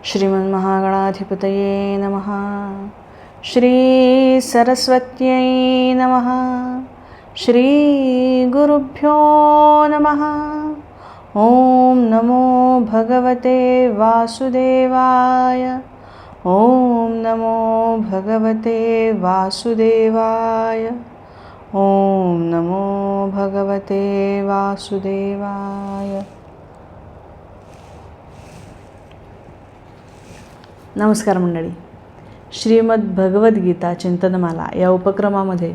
श्रीमन्महागणाधिपतये नमः। श्री सरस्वत्यै नमः। श्री गुरुभ्यो नमः। ओम नमो भगवते वासुदेवाय। ओम नमो भगवते वासुदेवाय। ओम नमो भगवते वासुदेवाय। नमस्कार मंडळी, श्रीमद भगवद्गीता चिंतनमाला या उपक्रमामध्ये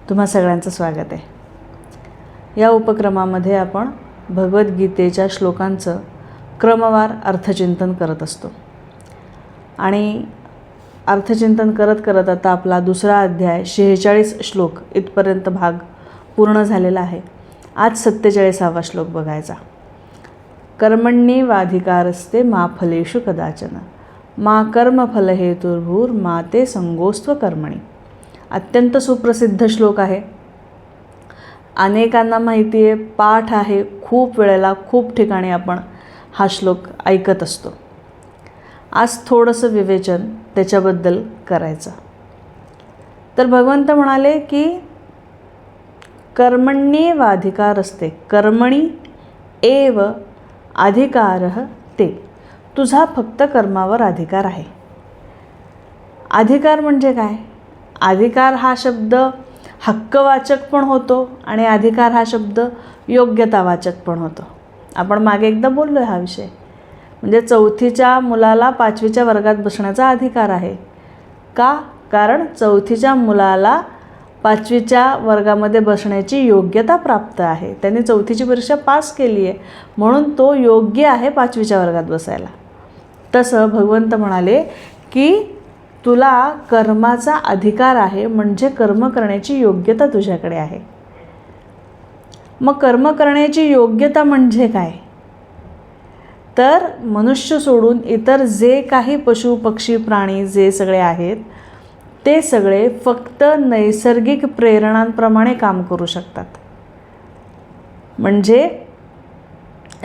तुम्हा सगळ्यांचं स्वागत आहे। या उपक्रमामध्ये आपण भगवद्गीतेच्या श्लोकांचं क्रमवार अर्थचिंतन करत असतो आणि अर्थचिंतन करत करत आता आपला दुसरा अध्याय 46 श्लोक इथपर्यंत भाग पूर्ण झालेला आहे। आज 47वा श्लोक बघायचा। कर्मण्येवाधिकारस्ते मा फलेषु कदाचन मा कर्मफलहेतुर्भूर मा ते संगोस्त्व कर्मणी। अत्यंत सुप्रसिद्ध श्लोक आहे, अनेकांना माहिती आहे, पाठ आहे, खूप वेळेला खूप ठिकाणी आपण हा श्लोक ऐकत असतो। आज थोडंसं विवेचन त्याच्याबद्दल करायचं। तर भगवंत म्हणाले की कर्मण्येवाधिकारस्ते, कर्मणी एव अधिकारः ते, तुझा फक्त कर्मावर अधिकार आहे। अधिकार म्हणजे काय? अधिकार हा शब्द हक्कवाचक पण होतो आणि अधिकार हा शब्द योग्यतावाचक पण होतो। आपण मागे एकदा बोललो हा विषय। म्हणजे 4थीच्या मुलाला 5वीच्या वर्गात बसण्याचा अधिकार आहे का? कारण 4थीच्या मुलाला 5वीच्या वर्गामध्ये बसण्याची योग्यता प्राप्त आहे। त्यांनी 4थीची परीक्षा पास केली आहे म्हणून तो योग्य आहे 5वीच्या वर्गात बसायला। तसं भगवंत म्हणाले की तुला कर्माचा अधिकार आहे, म्हणजे कर्म करण्याची योग्यता तुझ्याकडे आहे। मग कर्म करण्याची योग्यता म्हणजे काय? तर मनुष्य सोडून इतर जे काही पशु पक्षी प्राणी जे सगळे आहेत ते सगळे फक्त नैसर्गिक प्रेरणांप्रमाणे काम करू शकतात। म्हणजे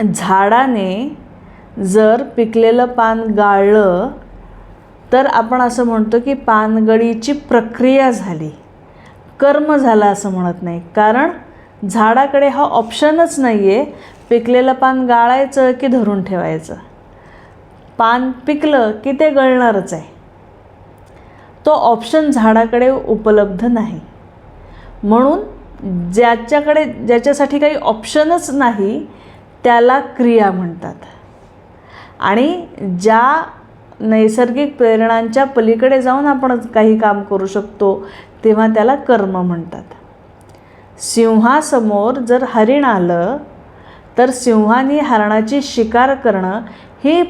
झाडाने जर पिकलेलं पान गाळलं तर आपण असं म्हणतो की पानगळीची प्रक्रिया झाली, कर्म झालं असं म्हणत नाही। कारण झाडाकडे हा ऑप्शनच नाही आहे पिकलेलं पान गाळायचं की धरून ठेवायचं। पान पिकलं की ते गळणारच आहे, तो ऑप्शन झाडाकडे उपलब्ध नाही। म्हणून ज्याच्यासाठी काही ऑप्शनच नाही त्याला क्रिया म्हणतात आणि ज्या नैसर्गिक प्रेरणांच्या पलीकडे जाऊन आपण काही काम करू शकतो तेव्हा त्याला कर्म म्हणतात। सिंहासमोर जर हरिण आलं तर सिंहाने हरणाची शिकार करणं ही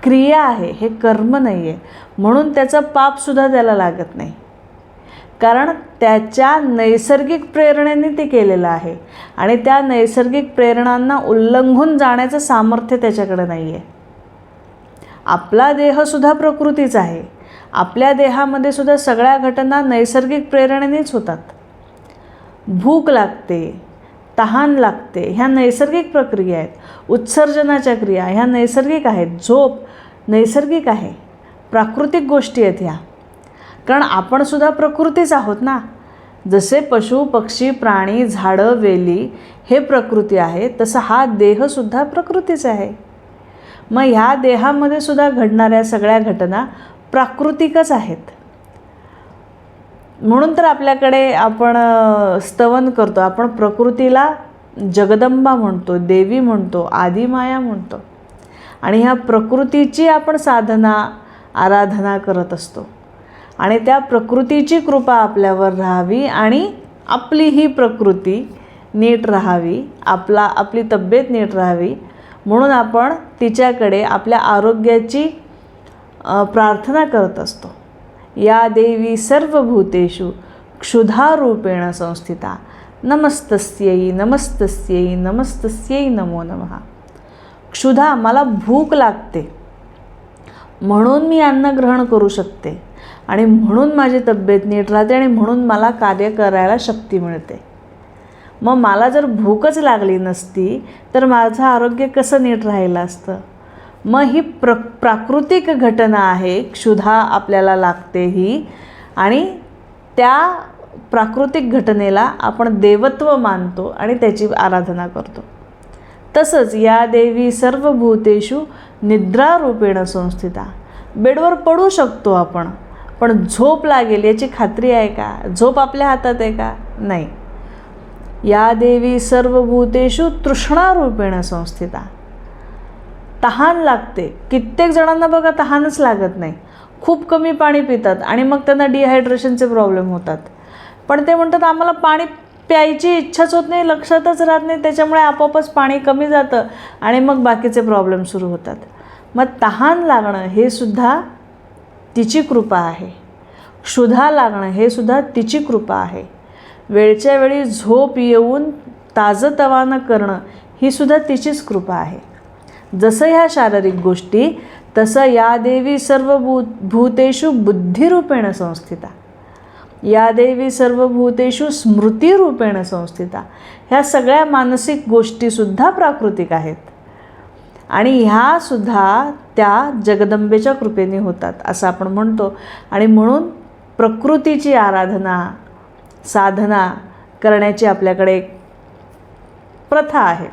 क्रिया आहे, हे कर्म नाही आहे। म्हणून त्याचं पापसुद्धा त्याला लागत नाही, कारण त्याच्या नैसर्गिक प्रेरणेने ते केलेलं आहे आणि त्या नैसर्गिक प्रेरणांना उल्लंघून जाण्याचं सामर्थ्य त्याच्याकडे नाही आहे। आपला देहसुद्धा प्रकृतीच आहे। आपल्या देहामध्ये सुद्धा सगळ्या घटना नैसर्गिक प्रेरणेनेच होतात। भूक लागते, तहान लागते, ह्या नैसर्गिक प्रक्रिया आहेत। उत्सर्जनाच्या क्रिया ह्या नैसर्गिक आहेत। झोप नैसर्गिक आहे, प्राकृतिक गोष्टी आहेत ह्या। कारण आपण सुद्धा प्रकृतीच आहोत ना। जसे पशु पक्षी प्राणी झाडं वेली हे प्रकृती आहे, तसं हा देहसुद्धा प्रकृतीच आहे। मग ह्या देहामध्ये सुद्धा घडणाऱ्या सगळ्या घटना प्राकृतिकच आहेत। म्हणून तर आपल्याकडे आपण स्तवन करतो, आपण प्रकृतीला जगदंबा म्हणतो, देवी म्हणतो, आदिमाया म्हणतो आणि ह्या प्रकृतीची आपण साधना आराधना करत असतो आणि त्या प्रकृतीची कृपा आपल्यावर राहावी आणि आपली ही प्रकृती नीट राहावी, आपली तब्येत नीट राहावी म्हणून आपण तिच्याकडे आपल्या आरोग्याची प्रार्थना करत असतो। या देवी सर्वभूतेषु क्षुधारूपेण संस्थिता नमस्तस्यै नमस्तस्यै नमस्तस्यै नमो नमः। क्षुधा, मला भूक लागते म्हणून मी अन्न ग्रहण करू शकते आणि म्हणून माझी तब्येत नीट राहते आणि म्हणून मला कार्य करायला शक्ती मिळते। मग मला जर भूकच लागली नसती तर माझं आरोग्य कसं नीट राहिलं असतं? मग ही प्राकृतिक घटना आहे, क्षुधा आपल्याला लागते ही, आणि त्या प्राकृतिक घटनेला आपण देवत्व मानतो आणि त्याची आराधना करतो. तसंच या देवी सर्व भूतेषु निद्रारूपेण संस्थिता. बेडवर पडू शकतो आपण, पण झोप लागेल याची खात्री आहे का? झोप आपल्या हातात आहे का? नाही. या देवी सर्व भूतेषु तृष्णारूपेण संस्थिता. तहान लागते. कित्येक जणांना बघा तहानच लागत नाही, खूप कमी पाणी पितात आणि मग त्यांना डिहायड्रेशनचे प्रॉब्लेम होतात. पण ते म्हणतात आम्हाला पाणी प्यायची इच्छाच होत नाही, लक्षातच राहत नाही, त्याच्यामुळे आपोआपच पाणी कमी जातं आणि मग बाकीचे प्रॉब्लेम सुरू होतात. मग तहान लागणं हे सुद्धा तिची कृपा आहे. क्षुधा लागणं हे सुद्धा तिची कृपा आहे. वेळच्या वेळी झोप येऊन ताजंतवानं करणं ही सुद्धा तिचीच कृपा आहे. जसं ह्या शारीरिक गोष्टी, तसं या देवी सर्व भूतेषु बुद्धिरूपेण संस्थिता. या देवी सर्व भूतेषु स्मृतिरूपेण संस्थिता. ह्या सगळ्या मानसिक गोष्टीसुद्धा प्राकृतिक आहेत आणि ह्यासुद्धा त्या जगदंबेच्या कृपेने होतात असं आपण म्हणतो. आणि म्हणून प्रकृतीची आराधना, साधना करण्याची आपल्याकडे एक प्रथा आहे.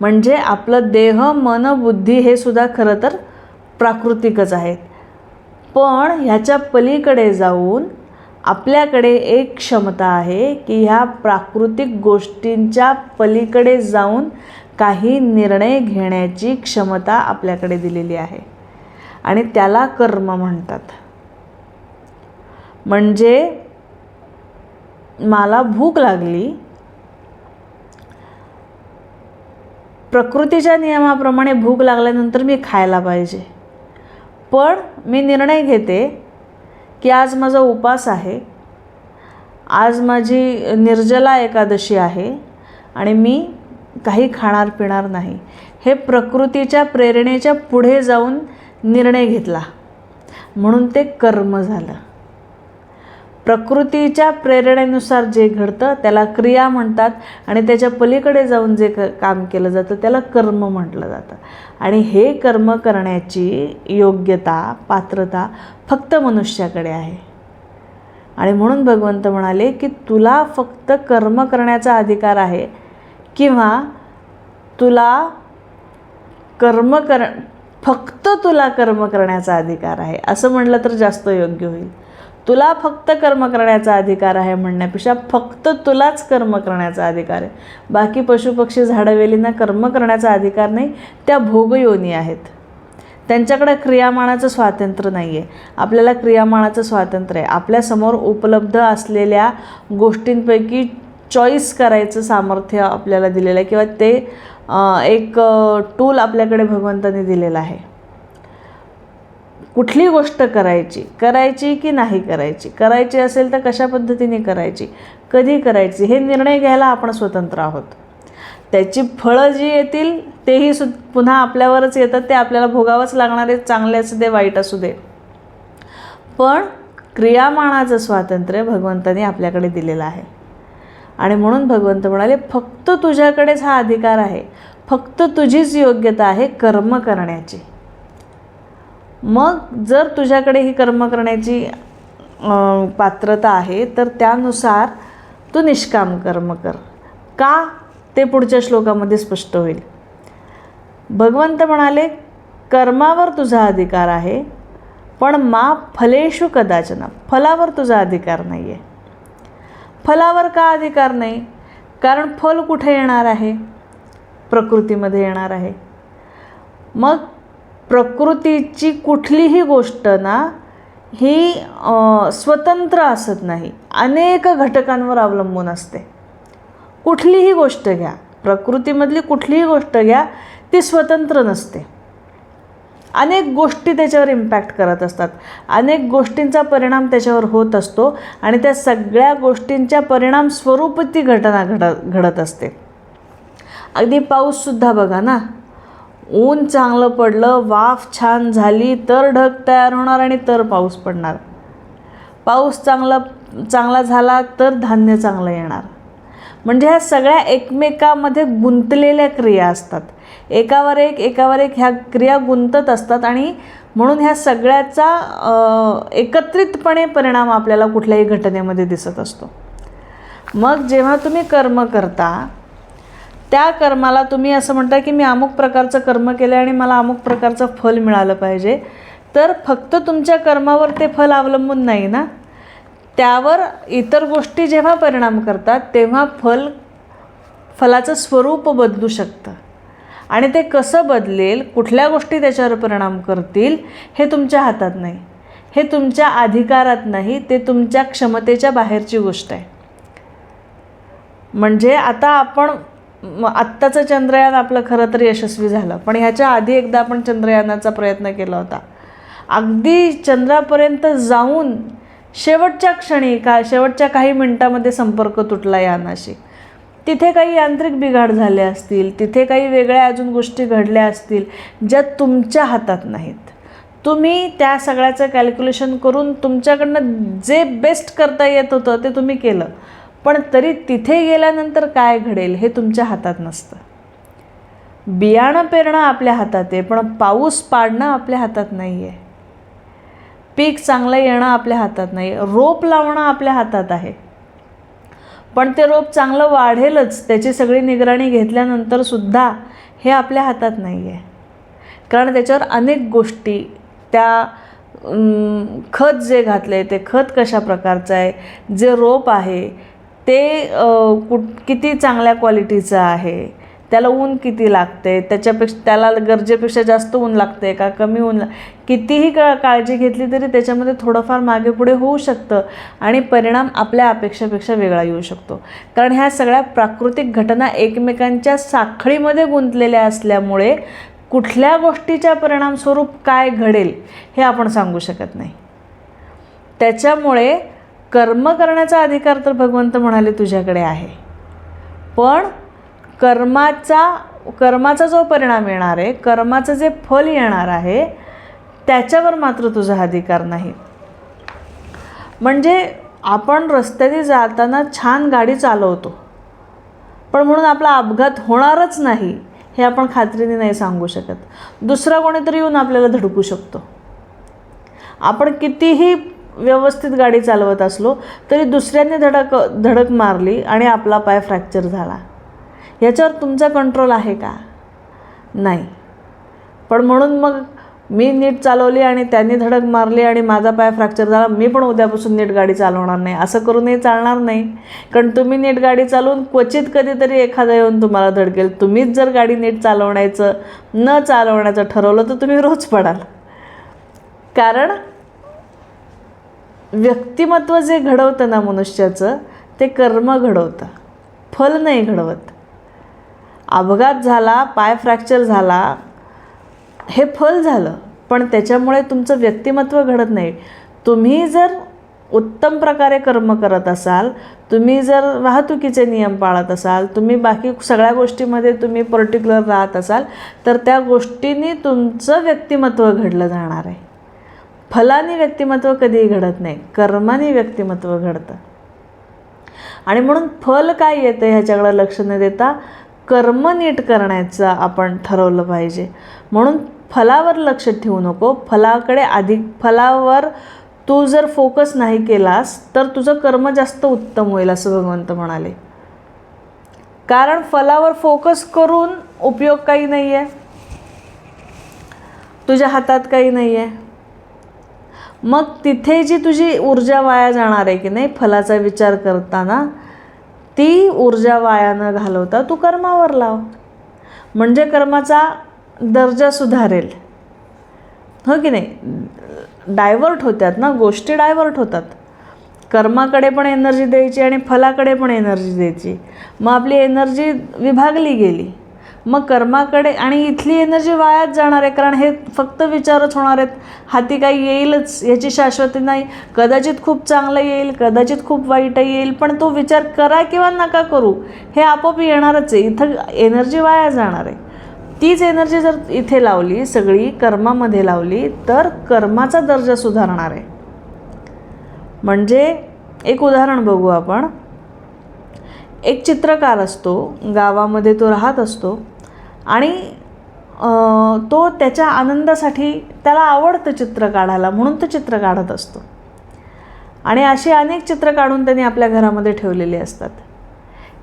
म्हणजे आपलं देह, मन, बुद्धी हे सुद्धा खरं तर प्राकृतिकच आहेत. पण ह्याच्या पलीकडे जाऊन आपल्याकडे एक क्षमता आहे की ह्या प्राकृतिक गोष्टींच्या पलीकडे जाऊन काही निर्णय घेण्याची क्षमता आपल्याकडे दिलेली आहे आणि त्याला कर्म म्हणतात. म्हणजे मला भूक लागली, प्रकृतीच्या नियमाप्रमाणे भूक लागल्यानंतर मी खायला पाहिजे, पण मी निर्णय घेते की आज माझा उपास आहे, आज माझी निर्जला एकादशी आहे आणि मी काही खाणार पिणार नाही. हे प्रकृतीच्या प्रेरणेच्या पुढे जाऊन निर्णय घेतला म्हणून ते कर्म झालं. प्रकृतीच्या प्रेरणेनुसार जे घडतं त्याला क्रिया म्हणतात आणि त्याच्या पलीकडे जाऊन जे काम केलं जातं त्याला कर्म म्हटलं जातं. आणि हे कर्म करण्याची योग्यता, पात्रता फक्त मनुष्याकडे आहे. आणि म्हणून भगवंत म्हणाले की तुला फक्त कर्म करण्याचा अधिकार आहे किंवा तुला फक्त तुला कर्म करण्याचा अधिकार आहे असं म्हणलं तर जास्त योग्य होईल. तुला फक्त कर्म करण्याचा अधिकार आहे म्हणण्यापेक्षा फक्त तुलाच कर्म करण्याचा अधिकार आहे. बाकी पशुपक्षी झाडंवेलींना कर्म करण्याचा अधिकार नाही, त्या भोगयोनी आहेत, त्यांच्याकडे क्रियामानाचं स्वातंत्र्य नाही आहे. आपल्याला क्रियामानाचं स्वातंत्र्य आहे. आपल्यासमोर उपलब्ध असलेल्या गोष्टींपैकी चॉईस करायचं सामर्थ्य आपल्याला दिलेलं आहे किंवा ते एक टूल आपल्याकडे भगवंताने दिलेला आहे. कुठली गोष्ट करायची की नाही करायची असेल तर कशा पद्धतीने करायची, कधी करायची, हे निर्णय घ्यायला आपण स्वतंत्र आहोत. त्याची फळं जी येतील तेही पुन्हा आपल्यावरच येतात, ते आपल्याला भोगावंच लागणार आहे, चांगले असू दे वाईट असू दे. पण क्रियामानाचं स्वातंत्र्य भगवंताने आपल्याकडे दिलेलं आहे. आणि म्हणून भगवंत म्हणाले फक्त तुझ्याकडेच हा अधिकार आहे, फक्त तुझीच योग्यता आहे कर्म करण्याची. मग जर तुझ्याकडे ही कर्म करण्याची पात्रता आहे तर त्यानुसार तू निष्काम कर्म कर. का ते पुढच्या श्लोकामध्ये स्पष्ट होईल. भगवंत म्हणाले कर्मावर तुझा अधिकार आहे पण मा फलेषु कदाचन. फलावर तुझा अधिकार नाही आहे. फलावर का अधिकार नाही? कारण फल कुठे येणार आहे? प्रकृतीमध्ये येणार आहे. मग प्रकृतीची कुठलीही गोष्ट ना ही स्वतंत्र असत नाही, अनेक घटकांवर अवलंबून असते. कुठलीही गोष्ट घ्या, प्रकृतीमधली कुठलीही गोष्ट घ्या, ती स्वतंत्र नसते. अनेक गोष्टी त्याच्यावर इम्पॅक्ट करत असतात, अनेक गोष्टींचा परिणाम त्याच्यावर होत असतो आणि त्या सगळ्या गोष्टींच्या परिणाम स्वरूप ती घटना घडत असते. अगदी पाऊससुद्धा बघा ना, ऊन चांगलं पडलं, वाफ छान झाली तर ढग तयार होणार आणि तर पाऊस पडणार. पाऊस चांगला झाला तर धान्य चांगलं येणार. म्हणजे ह्या सगळ्या एकमेकामध्ये गुंतलेल्या क्रिया असतात. एकावर एक ह्या क्रिया गुंतत असतात आणि म्हणून ह्या सगळ्याचा एकत्रितपणे परिणाम आपल्याला कुठल्याही घटनेमध्ये दिसत असतो. मग जेव्हा तुम्ही कर्म करता त्या कर्माला तुम्ही असं म्हणता की मी अमुक प्रकारचं कर्म केलं आणि मला अमुक प्रकारचं फल मिळालं पाहिजे, तर फक्त तुमच्या कर्मावर ते फल अवलंबून नाही ना, त्यावर इतर गोष्टी जेव्हा परिणाम करतात तेव्हा फलाचं स्वरूप बदलू शकतं आणि ते कसं बदलेल, कुठल्या गोष्टी त्याच्यावर परिणाम करतील हे तुमच्या हातात नाही, हे तुमच्या अधिकारात नाही, ते तुमच्या क्षमतेच्या बाहेरची गोष्ट आहे. म्हणजे आता आत्ताचं चंद्रयान आपलं खरं तर यशस्वी झालं, पण ह्याच्या आधी एकदा आपण चंद्रयानाचा प्रयत्न केला होता. अगदी चंद्रापर्यंत जाऊन शेवटच्या क्षणी शेवटच्या काही मिनटामध्ये संपर्क तुटला यानाशी. तिथे काही यांत्रिक बिघाड झाले असतील, तिथे काही वेगळ्या अजून गोष्टी घडल्या असतील ज्या तुमच्या हातात नाहीत. तुम्ही त्या सगळ्याचं कॅल्क्युलेशन करून तुमच्याकडनं जे बेस्ट करता येत होतं ते तुम्ही केलं, पण तरी तिथे गेल्यानंतर काय घडेल हे तुमच्या हातात नसतं. बियाणं पेरणं आपल्या हातात आहे, पण पाऊस पाडणं आपल्या हातात नाही आहे. पीक चांगलं येणं आपल्या हातात नाही. रोप लावणं आपल्या हातात आहे, पण ते रोप चांगलं वाढेलच त्याची सगळी निगराणी घेतल्यानंतरसुद्धा हे आपल्या हातात नाही आहे. कारण त्याच्यावर अनेक गोष्टी, त्या खत जे घातले ते खत कशा प्रकारचं आहे, जे रोप आहे ते किती चांगल्या क्वालिटीचं आहे, त्याला ऊन किती लागते, त्याला गरजेपेक्षा जास्त ऊन लागते का कमी ऊन, कितीही काळजी घेतली तरी त्याच्यामध्ये थोडंफार मागे पुढे होऊ शकतं आणि परिणाम आपल्या अपेक्षेपेक्षा वेगळा येऊ शकतो. कारण ह्या सगळ्या प्राकृतिक घटना एकमेकांच्या साखळीमध्ये गुंतलेल्या असल्यामुळे कुठल्या गोष्टीच्या परिणामस्वरूप काय घडेल हे आपण सांगू शकत नाही. त्याच्यामुळे कर्म करण्याचा अधिकार तर भगवंत म्हणाले तुझ्याकडे आहे, पण कर्माचा जो परिणाम येणार आहे, कर्माचं जे फल येणार आहे त्याच्यावर मात्र तुझा अधिकार नाही. म्हणजे आपण रस्त्याने जाताना छान गाडी चालवतो, पण म्हणून आपला अपघात होणारच नाही हे आपण खात्रीने नाही सांगू शकत. दुसरा कोणीतरी येऊन आपल्याला धडकू शकतो. आपण कितीही व्यवस्थित गाडी चालवत असलो तरी दुसऱ्याने धडक मारली आणि आपला पाय फ्रॅक्चर झाला, ह्याच्यावर तुमचा कंट्रोल आहे का? नाही. पण म्हणून मग मी नीट चालवली आणि त्यांनी धडक मारली आणि माझा पाय फ्रॅक्चर झाला, मी पण उद्यापासून नीट गाडी चालवणार नाही, असं करूनही चालणार नाही. कारण तुम्ही नीट गाडी चालवून क्वचित कधीतरी एखादा येऊन तुम्हाला धडकेल. तुम्हीच जर गाडी नीट न चालवण्याचं ठरवलं तर तुम्ही रोज पडाल. कारण व्यक्तिमत्व जे घडवतं ना मनुष्याचं, ते कर्म घडवतं, फल नाही घडवत. अपघात झाला, पाय फ्रॅक्चर झाला, हे फल झालं, पण त्याच्यामुळे तुमचं व्यक्तिमत्व घडत नाही. तुम्ही जर उत्तम प्रकारे कर्म करत असाल, तुम्ही जर वाहतुकीचे नियम पाळत असाल, तुम्ही बाकी सगळ्या गोष्टीमध्ये तुम्ही पर्टिक्युलर राहत असाल, तर त्या गोष्टींनी तुमचं व्यक्तिमत्व घडलं जाणार आहे. फलाने व्यक्तिमत्व कधीही घडत नाही, कर्माने व्यक्तिमत्व घडतं. आणि म्हणून फल काय येतं ह्याच्याकडे लक्ष न देता कर्म नीट करण्याचं आपण ठरवलं पाहिजे. म्हणून फलावर लक्ष ठेवू नको. फलावर तू जर फोकस नाही केलास तर तुझं कर्म जास्त उत्तम होईल असं भगवंत म्हणाले. कारण फलावर फोकस करून उपयोग काही नाही आहे, तुझ्या हातात काही नाही आहे. मग तिथे जी तुझी ऊर्जा वाया जाणार आहे की नाही फलाचा विचार करताना, ती ऊर्जा वाया न घालवता तू कर्मावर लाव, म्हणजे कर्माचा दर्जा सुधारेल. हो की नाही? डायव्हर्ट होतात ना गोष्टी, डायव्हर्ट होतात. कर्माकडे पण एनर्जी द्यायची आणि फलाकडे पण एनर्जी द्यायची. मग आपली एनर्जी विभागली गेली. मग कर्माकडे, आणि इथली एनर्जी वायाच जाणार आहे, कारण हे फक्त विचारच होणार आहेत. हाती काही येईलच याची शाश्वती नाही. कदाचित खूप चांगलं येईल, कदाचित खूप वाईटही येईल, पण तो विचार करा किंवा नका करू हे आपोआप येणारच आहे. इथं एनर्जी वाया जाणार आहे. तीच एनर्जी जर इथे लावली, सगळी कर्मामध्ये लावली, तर कर्माचा दर्जा सुधारणार आहे. म्हणजे एक उदाहरण बघू आपण. एक चित्रकार असतो, गावामध्ये तो राहत असतो आणि तो त्याच्या आनंदासाठी त्याला आवडतं चित्र काढायला, म्हणून तो चित्र काढत असतो. आणि अशी अनेक चित्र काढून त्यांनी आपल्या घरामध्ये ठेवलेली असतात.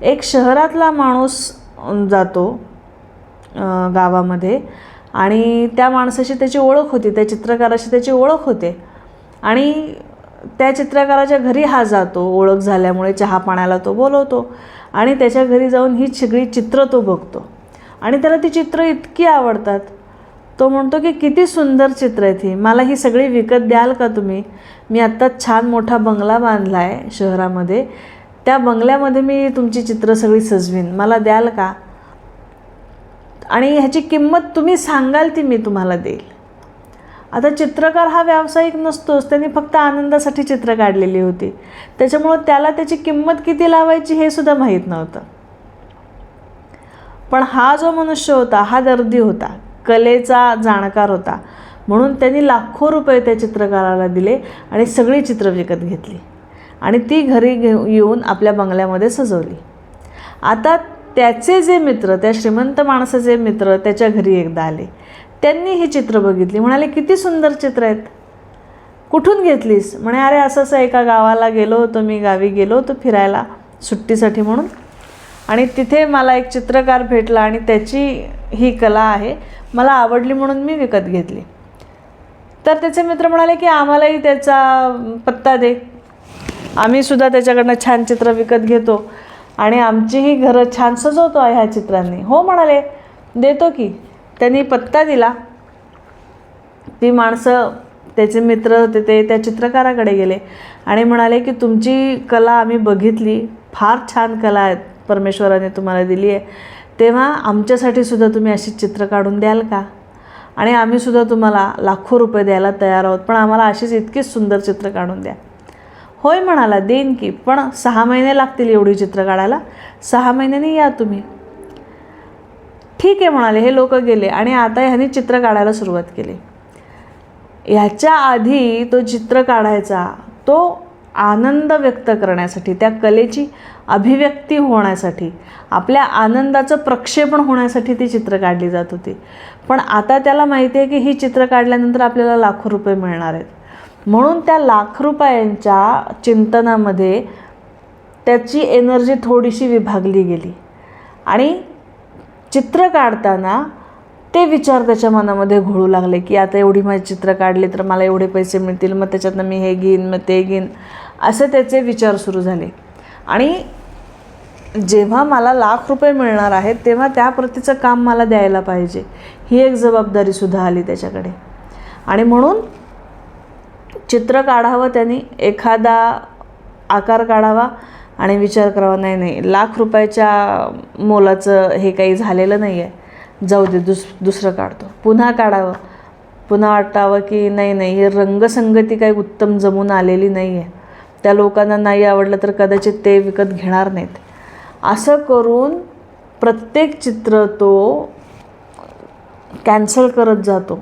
एक शहरातला माणूस जातो गावामध्ये आणि त्या माणसाशी त्याची ओळख होती, त्या चित्रकाराशी त्याची ओळख होते आणि त्या चित्रकाराच्या घरी हा जातो. ओळख झाल्यामुळे चहा पाण्याला तो बोलवतो आणि त्याच्या घरी जाऊन ही सगळी चित्र तो बघतो आणि त्याला ती चित्र इतकी आवडतात. तो म्हणतो की किती सुंदर चित्र आहेत ही, मला ही सगळी विकत द्याल का तुम्ही? मी आत्ताच छान मोठा बंगला बांधला आहे शहरामध्ये, त्या बंगल्यामध्ये मी तुमची चित्र सगळी सजवीन, मला द्याल का? आणि ह्याची किंमत तुम्ही सांगाल ती मी तुम्हाला देईल. आता चित्रकार हा व्यावसायिक नसतोच, त्यांनी फक्त आनंदासाठी चित्र काढलेली होती, त्याच्यामुळं त्याला त्याची किंमत किती लावायची हे सुद्धा माहीत नव्हतं. पण हा जो मनुष्य होता हा दर्दी होता, कलेचा जाणकार होता, म्हणून त्यांनी लाखो रुपये त्या चित्रकाराला दिले आणि सगळी चित्र विकत घेतली आणि ती घरी येऊन आपल्या बंगल्यामध्ये सजवली. आता त्याचे जे मित्र, त्या श्रीमंत माणसाचे मित्र त्याच्या घरी एकदा आले. त्यांनी ही चित्र बघितली, म्हणाले किती सुंदर चित्र आहेत, कुठून घेतलीस? म्हणे अरे असं एका गावाला गेलो होतो, मी गावी गेलो होतो फिरायला सुट्टीसाठी म्हणून, आणि तिथे मला एक चित्रकार भेटला आणि त्याची ही कला आहे, मला आवडली म्हणून मी विकत घेतली. तर त्याचे मित्र म्हणाले की आम्हालाही त्याचा पत्ता दे, आम्हीसुद्धा त्याच्याकडनं छान चित्र विकत घेतो आणि आमचीही घरं छान सजवतो आहे ह्या चित्रांनी. हो म्हणाले, देतो की. त्यांनी पत्ता दिला. ती माणसं, त्याचे मित्र होते ते त्या चित्रकाराकडे गेले आणि म्हणाले की तुमची कला आम्ही बघितली, फार छान कला आहे परमेश्वराने तुम्हाला दिली आहे, तेव्हा आमच्यासाठी सुद्धा तुम्ही अशी चित्र काढून द्याल का? आणि आम्हीसुद्धा तुम्हाला लाखो रुपये द्यायला तयार आहोत, पण आम्हाला अशीच इतकीच सुंदर चित्र काढून द्या. होय म्हणाला, देईन की, पण 6 महिने लागतील एवढी चित्र काढायला, 6 महिन्यांनी या तुम्ही. ठीक आहे म्हणाले. हे लोक गेले आणि आता ह्यांनी चित्र काढायला सुरुवात केली. ह्याच्या आधी तो चित्र काढायचा, तो आनंद व्यक्त करण्यासाठी, त्या कलेची अभिव्यक्ती होण्यासाठी, आपल्या आनंदाचं प्रक्षेपण होण्यासाठी ती चित्र काढली जात होती. पण आता त्याला माहिती आहे की ही चित्र काढल्यानंतर आपल्याला लाखो रुपये मिळणार आहेत, म्हणून त्या लाख रुपयांच्या चिंतनामध्ये त्याची एनर्जी थोडीशी विभागली गेली आणि चित्र काढताना ते विचार त्याच्या मनामध्ये घोळू लागले की आता एवढी माझी चित्र काढली तर मला एवढे पैसे मिळतील, मग त्याच्यातनं मी हे घेईन, मग ते घेईन, असे त्याचे विचार सुरू झाले. आणि जेव्हा मला लाख रुपये मिळणार आहेत तेव्हा त्या प्रतीचं काम मला द्यायला पाहिजे, ही एक जबाबदारीसुद्धा आली त्याच्याकडे. आणि म्हणून चित्र काढावं, त्यांनी एखादा आकार काढावा आणि विचार करावा, नाही लाख रुपयाच्या मोलाचं हे काही झालेलं नाही आहे, जाऊ दे, दुसरं काढतो. पुन्हा काढावं, पुन्हा वाटावं की नाही ही रंगसंगती काही उत्तम जमून आलेली नाही आहे, त्या लोकांना नाही आवडलं तर कदाचित ते विकत घेणार नाहीत. असं करून प्रत्येक चित्र तो कॅन्सल करत जातो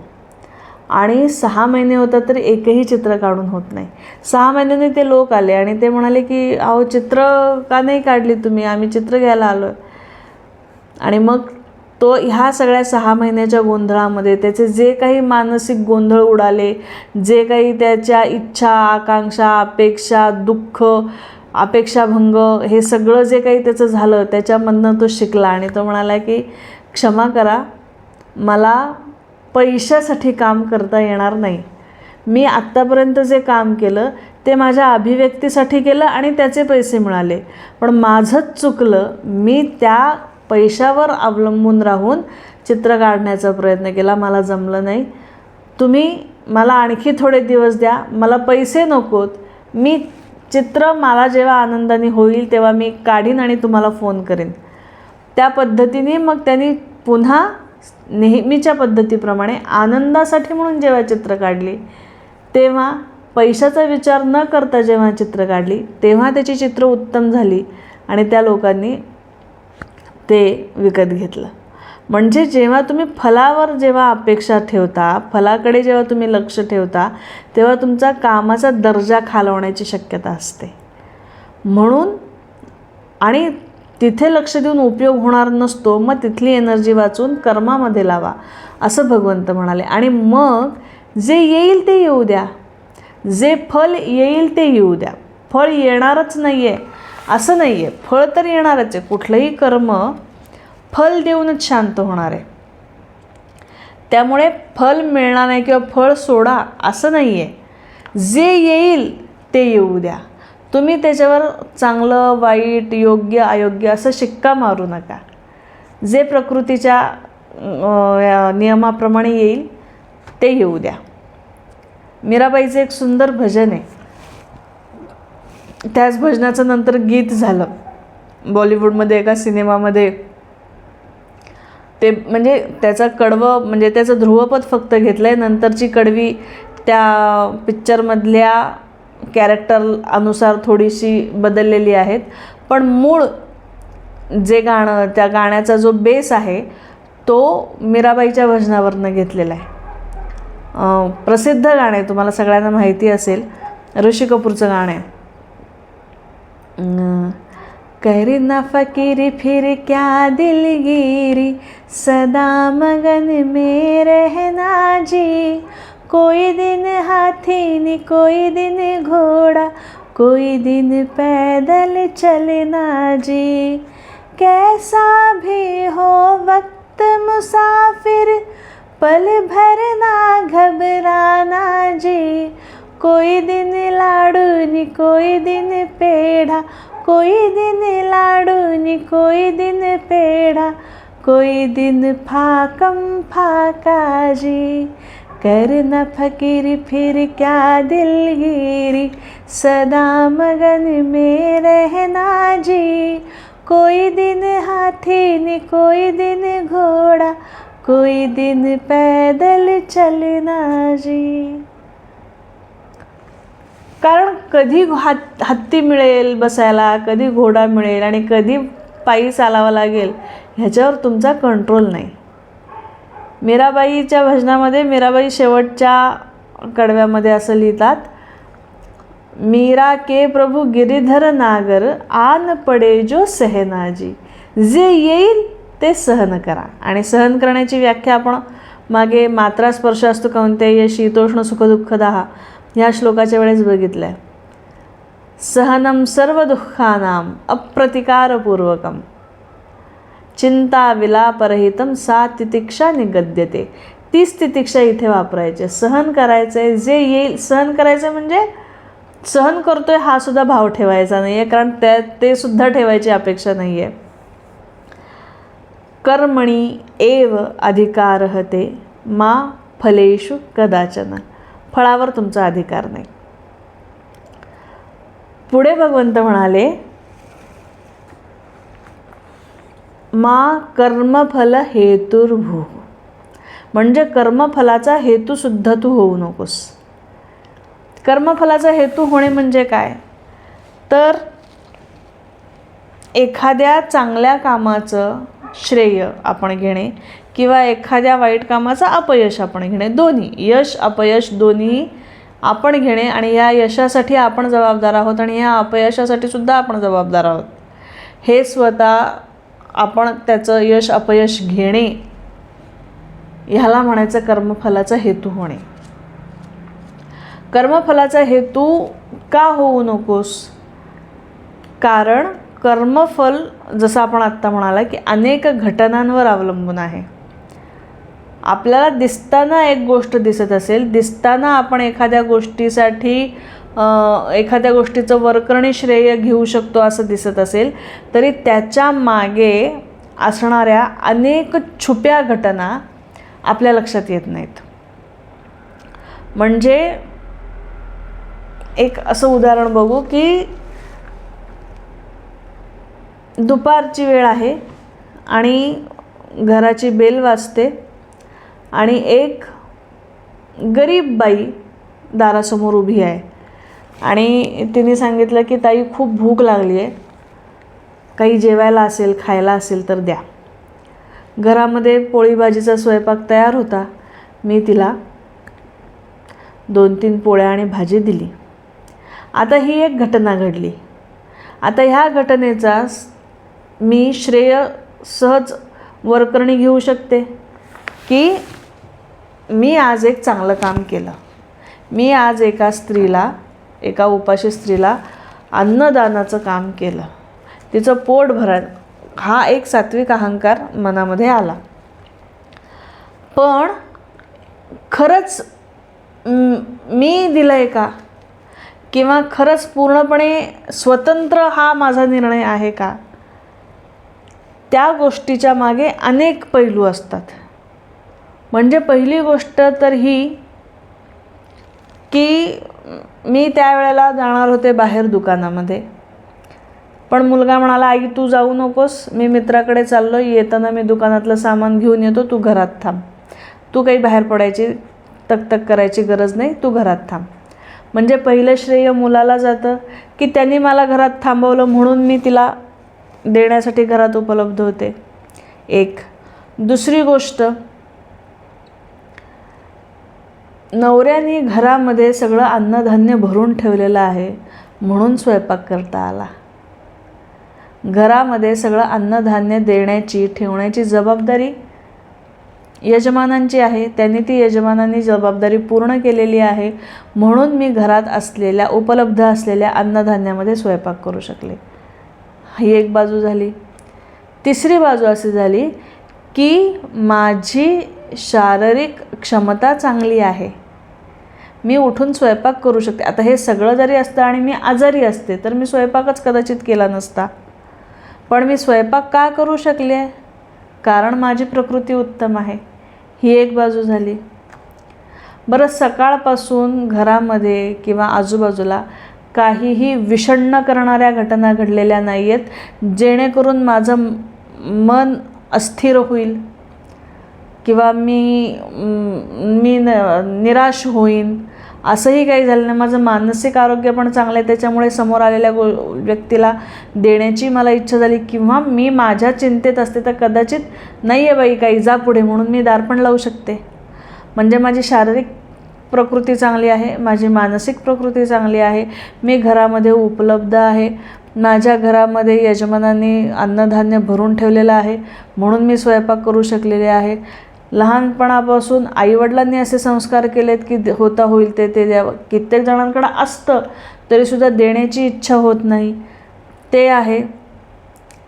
आणि 6 महिने होतात तरी एकही चित्र काढून होत नाही. 6 महिन्यांनी ते लोक आले आणि ते म्हणाले की अहो चित्र का नाही काढली तुम्ही, आम्ही चित्र घ्यायला आलो आहे. आणि मग तो ह्या सगळ्या 6 महिन्याच्या गोंधळामध्ये त्याचे जे काही मानसिक गोंधळ उडाले, जे काही त्याच्या इच्छा, आकांक्षा, अपेक्षा, दुःख, अपेक्षाभंग, हे सगळं जे काही त्याचं झालं त्याच्यामधनं तो शिकला आणि तो म्हणाला की क्षमा करा, मला पैशासाठी काम करता येणार नाही. मी आत्तापर्यंत जे काम केलं ते माझ्या अभिव्यक्तीसाठी केलं आणि त्याचे पैसे मिळाले, पण माझंच चुकलं, मी त्या पैशावर अवलंबून राहून चित्र काढण्याचा प्रयत्न केला, मला जमलं नाही. तुम्ही मला आणखी थोडे दिवस द्या, मला पैसे नकोत, मी चित्र मला जेव्हा आनंदाने होईल तेव्हा मी काढीन आणि तुम्हाला फोन करेन. त्या पद्धतीने मग त्यांनी पुन्हा नेहमीच्या पद्धतीप्रमाणे आनंदासाठी म्हणून जेव्हा चित्र काढली, तेव्हा पैशाचा विचार न करता जेव्हा चित्र काढली तेव्हा त्याची चित्र उत्तम झाली आणि त्या लोकांनी ते विकत घेतलं. म्हणजे जेव्हा तुम्ही फलावर जेव्हा अपेक्षा ठेवता, फलाकडे जेव्हा तुम्ही लक्ष ठेवता, तेव्हा तुमचा कामाचा दर्जा खालवण्याची शक्यता असते. म्हणून आणि तिथे लक्ष देऊन उपयोग होणार नसतो, मग तिथली एनर्जी वाचून कर्मामध्ये लावा असं भगवंत म्हणाले. आणि मग जे येईल ते येऊ द्या, जे फल येईल ते येऊ द्या. फळ येणारच नाही आहे असं नाही आहे, फळ तर येणारच आहे. कुठलंही कर्म फल देऊनच शांत होणार आहे. त्यामुळे फल मिळणार नाही किंवा फळ सोडा असं नाही आहे. जे येईल ते येऊ द्या. तुम्ही त्याच्यावर चांगलं वाईट योग्य अयोग्य असं शिक्का मारू नका. जे प्रकृतीच्या नियमाप्रमाणे येईल ते येऊ द्या. मीराबाईचं एक सुंदर भजन आहे. त्याच भजनाचं नंतर गीत झालं बॉलिवूडमध्ये एका सिनेमामध्ये. ते म्हणजे त्याचं कडवं म्हणजे त्याचं ध्रुवपद फक्त घेतलं आहे, नंतरची कडवी त्या पिक्चरमधल्या कॅरेक्टर अनुसार थोडीशी बदललेली आहेत. पण मूळ जे गाणं, त्या गाण्याचा जो बेस आहे तो मीराबाईच्या भजनावरनं घेतलेला आहे. प्रसिद्ध गाणं आहे, तुम्हाला सगळ्यांना माहिती असेल, ऋषी कपूरचं गाणं आहे. करना फकीरी फिर क्या दिलगिरी, सदा मगन में रहना जी. कोई दिन हाथी नि कोई दिन घोड़ा, कोई दिन पैदल चलना जी. कैसा भी हो वक्त मुसाफिर, पल भर ना घबराना जी. कोई दिन लाडू नि कोई दिन पेड़ा, कोई दिन लाडू नि कोई दिन पेड़ा, कोई दिन फाकम फाका जी. करना फकीरी फिर क्या दिलगिरी, सदा मगन में रहना जी. कोई दिन हाथी नि कोई दिन घोड़ा, कोई दिन पैदल चलना जी. कारण कधी हत्ती मिळेल बसायला, कधी घोडा मिळेल आणि कधी पायी चालावं लागेल ह्याच्यावर तुमचा कंट्रोल नाही. मीराबाईच्या भजनामध्ये मीराबाई शेवटच्या कडव्यामध्ये असं लिहितात, मीरा के प्रभू गिरीधर नागर, आन पडे जो सहनाजी. जे येईल ते सहन करा. आणि सहन करण्याची व्याख्या आपण मागे मात्रा स्पर्श असतो कौंतेय शीतोष्ण सुखदुःखदाह ह्या श्लोकाच्या वेळेस बघितलं आहे. सहनम सर्व दुःखानाम अप्रतिकारपूर्वकम, चिंता विलापरहितम सा तितिक्षा निगद्यते. तीच तितिक्षा इथे वापरायची. सहन करायचं आहे, जे येईल. सहन करायचं म्हणजे सहन करतोय हा सुद्धा भाव ठेवायचा नाही आहे, कारण ते सुद्धा ठेवायची अपेक्षा नाही आहे. कर्मणी एव अधिकारहते मा फलेषु कदाचन. फळावर तुमचा अधिकार नाही. पुढे भगवंत म्हणाले, मा कर्मफल हेतुर्भू. म्हणजे कर्मफलाचा हेतूसुद्धा तू होऊ नकोस. कर्मफलाचा हेतू होणे म्हणजे काय, तर एखाद्या चांगल्या कामाचं श्रेय आपण घेणे किंवा एखाद्या वाईट कामाचं अपयश आपण घेणे. दोन्ही यश अपयश दोन्ही आपण घेणे आणि या यशासाठी आपण जबाबदार आहोत आणि या अपयशासाठी सुद्धा आपण जबाबदार आहोत. हे स्वतः आपण त्याचं यश अपयश घेणे, ह्याला म्हणायचं कर्मफलाचा हेतू होणे. कर्मफलाचा हेतू का होऊ नकोस, कारण कर्मफल जसं आपण आत्ता म्हणाला की अनेक घटनांवर अवलंबून आहे. आपल्याला दिसताना एक गोष्ट दिसत असेल, दिसताना आपण एखाद्या गोष्टीसाठी एखाद्या गोष्टीचं वरकरणी श्रेय घेऊ शकतो असं दिसत असेल, तरी त्याच्या मागे असणाऱ्या अनेक छुप्या घटना आपल्या लक्षात येत नाहीत. म्हणजे एक असं उदाहरण बघू की दुपारची वेळ आहे आणि घराची बेल वाजते आणि एक गरीब बाई दारासमोर उभी आहे आणि तिने सांगितलं की ताई खूप भूक लागली आहे, काही जेवायला असेल खायला असेल तर द्या. घरामध्ये पोळी भाजीचा स्वयंपाक तयार होता. मी तिला 2-3 पोळ्या आणि भाजी दिली. आता ही एक घटना घडली. आता ह्या घटनेचा मी श्रेय सहज वरकरणी घेऊ शकते की मी आज एक चांगलं काम केलं, मी आज एका स्त्रीला, एका उपाशी स्त्रीला अन्नदानाचं काम केलं, तिचं पोट भरण, हा एक सात्विक अहंकार मनामध्ये आला. पण खरंच मी दिलं आहे का, किंवा खरंच पूर्णपणे स्वतंत्र हा माझा निर्णय आहे का, त्या गोष्टीच्या मागे अनेक पैलू असतात. म्हणजे पहिली गोष्ट तर ही की मी त्यावेळेला जाणार होते बाहेर दुकानामध्ये, पण मुलगा म्हणाला आई तू जाऊ नकोस, मी मित्राकडे चाललो, येताना मी दुकानातलं सामान घेऊन येतो, तू घरात थांब, तू काही बाहेर पडायची तकतक करायची गरज नाही, तू घरात थांब. म्हणजे पहिलं श्रेय मुलाला जातं की त्यांनी मला घरात थांबवलं म्हणून मी तिला देण्यासाठी घरात उपलब्ध होते. एक. दुसरी गोष्ट, नवऱ्याने घरामध्ये सगळं अन्नधान्य भरून ठेवलेलं आहे म्हणून स्वयंपाक करता आला. घरामध्ये सगळं अन्नधान्य देण्याची, ठेवण्याची जबाबदारी यजमानांची आहे. त्यांनी ती यजमानांनी जबाबदारी पूर्ण केलेली आहे म्हणून मी घरात असलेल्या, उपलब्ध असलेल्या अन्नधान्यामध्ये स्वयंपाक करू शकले. ही एक बाजू झाली. तिसरी बाजू अशी झाली की माझी शारीरिक क्षमता चांगली आहे, मी उठून स्वयंपाक करू शकते. आता हे सगळं जरी असतं आणि मी आजारी असते तर मी स्वयंपाकच कदाचित केला नसता, पण मी स्वयंपाक का करू शकले, कारण माझी प्रकृती उत्तम आहे. ही एक बाजू झाली. बरं, सकाळपासून घरामध्ये किंवा आजूबाजूला काहीही विषण्ण करणाऱ्या घटना घडलेल्या नाही आहेत जेणेकरून माझं मन अस्थिर होईल किंवा मी निराश होईन, असंही काही झालं नाही. माझं मानसिक आरोग्य पण चांगलं आहे, त्याच्यामुळे समोर आलेल्या व्यक्तीला देण्याची मला इच्छा झाली, किंवा मी माझ्या चिंतेत असते तर कदाचित नाही आहे बाई काही, जा पुढे म्हणून मी दार पण लावू शकते. म्हणजे माझी शारीरिक प्रकृती चांगली आहे, माझी मानसिक प्रकृती चांगली आहे, मी घरामध्ये उपलब्ध आहे, माझ्या घरामध्ये यजमानांनी अन्नधान्य भरून ठेवलेलं आहे म्हणून मी स्वयंपाक करू शकलेले आहे. लहानपणापासून आईवडिलांनी असे संस्कार केलेत की होता होईल ते द्यावं. कित्येक जणांकडं असतं तरीसुद्धा देण्याची इच्छा होत नाही, ते आहे.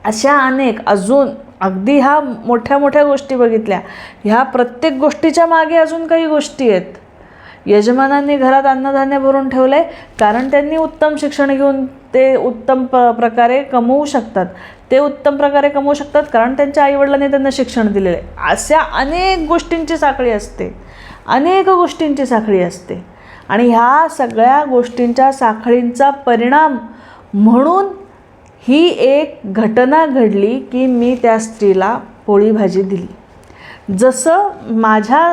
अशा अनेक अजून अगदी ह्या मोठ्या मोठ्या गोष्टी बघितल्या, ह्या प्रत्येक गोष्टीच्या मागे अजून काही गोष्टी आहेत. यजमानांनी घरात अन्नधान्य भरून ठेवलं आहे कारण त्यांनी उत्तम शिक्षण घेऊन ते उत्तम प्रकारे कमवू शकतात, ते उत्तम प्रकारे कमवू शकतात कारण त्यांच्या आईवडिलांनी त्यांना शिक्षण दिलेलं आहे. अशा अनेक गोष्टींची साखळी असते, अनेक गोष्टींची साखळी असते. आणि ह्या सगळ्या गोष्टींच्या साखळींचा परिणाम म्हणून ही एक घटना घडली की मी त्या स्त्रीला पोळी भाजी दिली. जसं माझ्या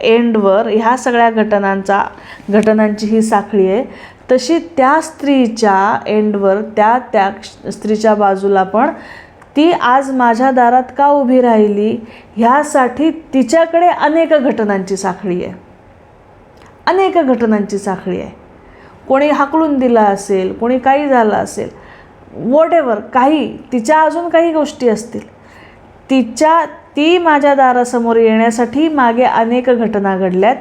एंडवर ह्या सगळ्या घटनांची ही साखळी आहे, तशी त्या स्त्रीच्या एंडवर, त्या स्त्रीच्या बाजूला पण ती आज माझ्या दारात का उभी राहिली ह्यासाठी तिच्याकडे अनेक घटनांची साखळी आहे, अनेक घटनांची साखळी आहे. कोणी हाकलून दिला असेल, कोणी काही झालं असेल, व्हॉटएव्हर, काही तिच्या अजून काही गोष्टी असतील. ती माझ्या दारासमोर येण्यासाठी मागे अनेक घटना घडल्यात.